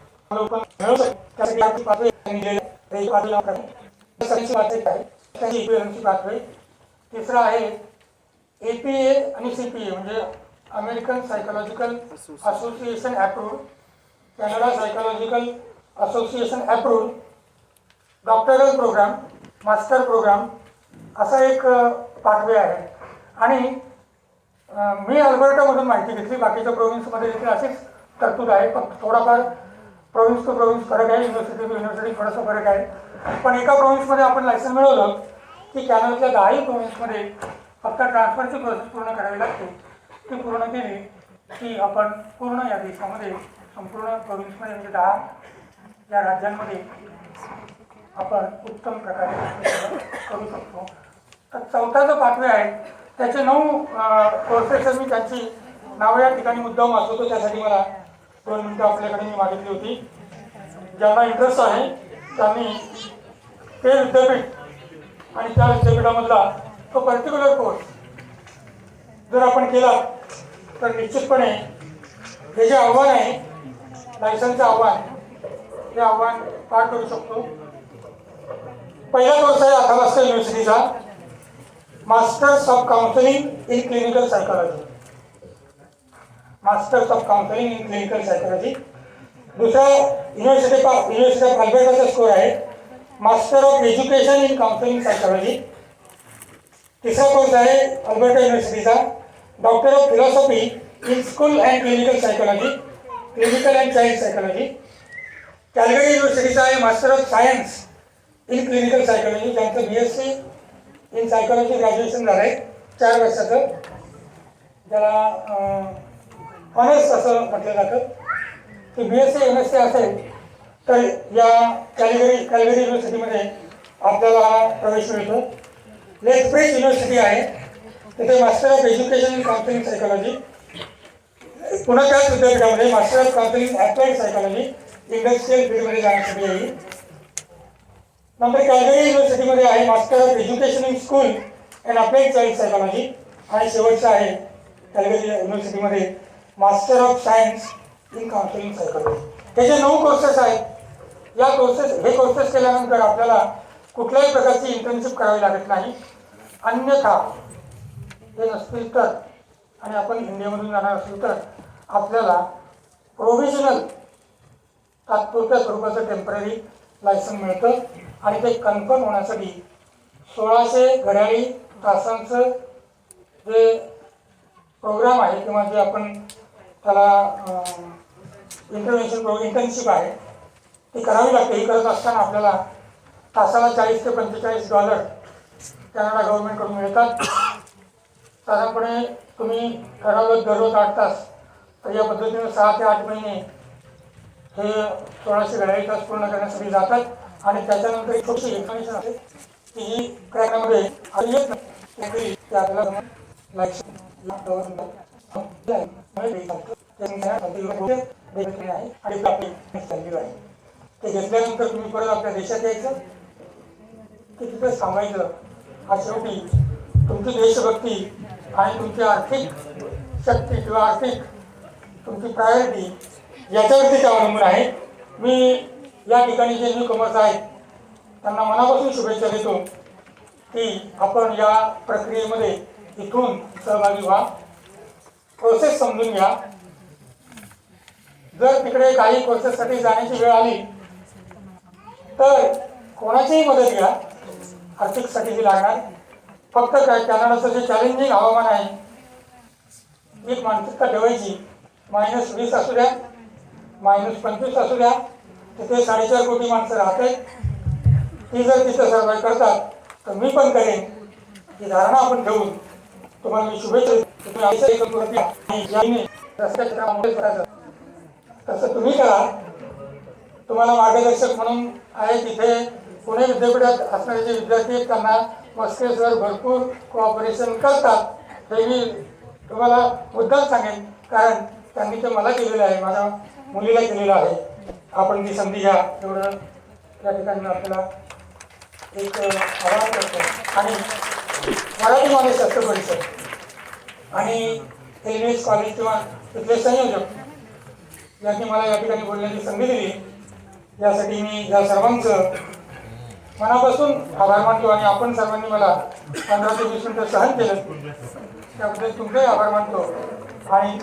मिळू शकतो. त्यासाठी पाथवे पाथवे. तिसरा आहे APA आणि CPA म्हणजे American psychological association approved, Canada psychological association approved doctoral program, master program असा एक पाथवे आहे. आणि मी अल्बर्टामधून माहिती घेतली, बाकीच्या प्रोव्हिन्समध्ये देखील अशीच तरतूद आहे, पण थोडाफार प्रोव्हिन्स टू प्रोव्हिन्स फरक आहे, युनिव्हर्सिटी टू युनिव्हर्सिटी थोडासा फरक आहे. पण एका प्रोव्हिन्समध्ये आपण लायसन्स मिळवलं की कॅनडाच्या 10ही प्रोव्हिन्समध्ये फक्त ट्रान्सफरची प्रोसेस पूर्ण करावी लागते. ती पूर्ण केली की आपण पूर्ण या देशामध्ये संपूर्ण प्रोव्हिन्समध्ये म्हणजे 10 या राज्यांमध्ये आपण उत्तम प्रकारे करू शकतो. तर चौथा जो पाथवे आहे त्याचे 9 कोर्सेस मी त्यांची नावं या ठिकाणी मुद्दाम वाचवतो, त्यासाठी मला 2 मिनिटं आपल्याकडे मी मागितली होती. ज्यांना इंटरेस्ट आहे त्यांनी ते विद्यापीठ आणि त्या विद्यापीठामधला तो पर्टिक्युलर कोर्स जर आपण केला तर निश्चितपणे हे जे आव्हान आहे लायसन्सचं आव्हान, हे आव्हान पार करू शकतो. पहिला कोर्स आहे अथालास्का युनिव्हर्सिटीचा masters of counselling in clinical psychology. Masters of counselling in clinical psychology. दुसरा युनिव्हर्सिटी ऑफ अल्बर्टाचा स्कोर आहे master of education in counselling psychology. तिसरा कोर्स आहे अल्बर्टा युनिव्हर्सिटीचा doctor of philosophy in school and clinical psychology, clinical and child psychology. Calgary युनिव्हर्सिटीचा आहे master of science in clinical psychology, ज्यांचं BSc इन सायकोलॉजी ग्रॅज्युएशन झालं आहे 4 वर्षाचं, ज्याला ऑनर्स असं म्हटलं जातं. की BSc MSc असेल तर या कॅलगरी युनिव्हर्सिटीमध्ये आपल्याला प्रवेश मिळतो. लेथब्रिज युनिव्हर्सिटी आहे, तिथे master of education in counselling psychology. पुन्हा त्याच विद्यापीठामध्ये master of counselling applied psychology industrial फील्डमध्ये जाण्यासाठी येईल. नंतर कॅलगरी युनिव्हर्सिटीमध्ये आहे master of education in school and applied child psychology. आणि शेवटचं आहे कॅलगरी युनिव्हर्सिटीमध्ये master of science in counselling psychology. हे जे 9 कोर्सेस आहेत, या हे कोर्सेस केल्यानंतर आपल्याला कुठल्याही प्रकारची इंटर्नशिप करावी लागत नाही. अन्यथा हे नसतील तर आणि आपण इंडियामधून जाणार असेल तर आपल्याला प्रोव्हिजनल तात्पुरत्या स्वरूपाचं टेम्पररी लायसन्स मिळतं. आणि ते कन्फर्म होण्यासाठी 1600 घड्याळी तासांचं जे प्रोग्राम आहे किंवा जे आपण त्याला इंटर्नशिप आहे ती करावी लागते. ही करत असताना आपल्याला तासाला $40 ते $45 कॅनडा गव्हर्नमेंटकडून मिळतात. साधारणपणे तुम्ही ठरवलं दररोज 8 तास, तर या पद्धतीने 6 ते 8 महिने हे 1600 घड्याळी तास पूर्ण करण्यासाठी जातात. आणि त्याच्यानंतर एक छोटी इन्फॉर्मेशन असते की ही क्रॅकमध्ये येत नाही ते आपल्याला ते घेतल्यानंतर तुम्ही परत आपल्या देशात यायचं की तिथं सांगायचं. हा शेवटी तुमची देशभक्ती आणि तुमची आर्थिक शक्ती किंवा आर्थिक तुमची प्रायोरिटी याच्यावरती ते अवलंबून आहे. मी या ठिकाणी जे न्यू कमर्स आहेत त्यांना मनापासून शुभेच्छा देतो की आपण या प्रक्रियेमध्ये इथून सहभागी व्हा, प्रोसेस समजून घ्या. जर तिकडे काही प्रोसेससाठी जाण्याची वेळ आली तर कोणाचीही मदत घ्या, आर्थिकसाठी जी लागणार. फक्त काय कॅनडाचं जे चॅलेंजिंग हवामान आहे, एक मानसिकता ठेवायची, -20 असू द्या, -25 असू द्या, तिथे 4.5 कोटी माणसं राहतात. ती जर तिथे सर्वाइव्ह करतात तर मी पण करेन, ही धारणा आपण ठेवून तुम्हाला मी शुभेच्छा देतो. तसं तुम्ही करा. तुम्हाला मार्गदर्शक म्हणून आहे तिथे पुणे विद्यापीठात असणारे जे विद्यार्थी आहेत त्यांना मस्के सर भरपूर कोऑपरेशन करतात. हे मी तुम्हाला मुद्दाम सांगेन, कारण त्यांनी ते मला केलेलं आहे, माझ्या मुलीला केलेलं आहे. आपण ती संधी घ्या, एवढं या ठिकाणी मी आपल्याला एक आवाहन करतो. आणि मराठी मानसशास्त्र परिषद आणि एलबीएस कॉलेज किंवा तिथले संयोजक यांनी मला या ठिकाणी बोलण्याची संधी दिली, यासाठी मी या सर्वांचं मनापासून आभार मानतो. आणि आपण सर्वांनी मला 15 ते 20 मिनिटं सहन केलं त्याबद्दल तुमचंही आभार मानतो. आणि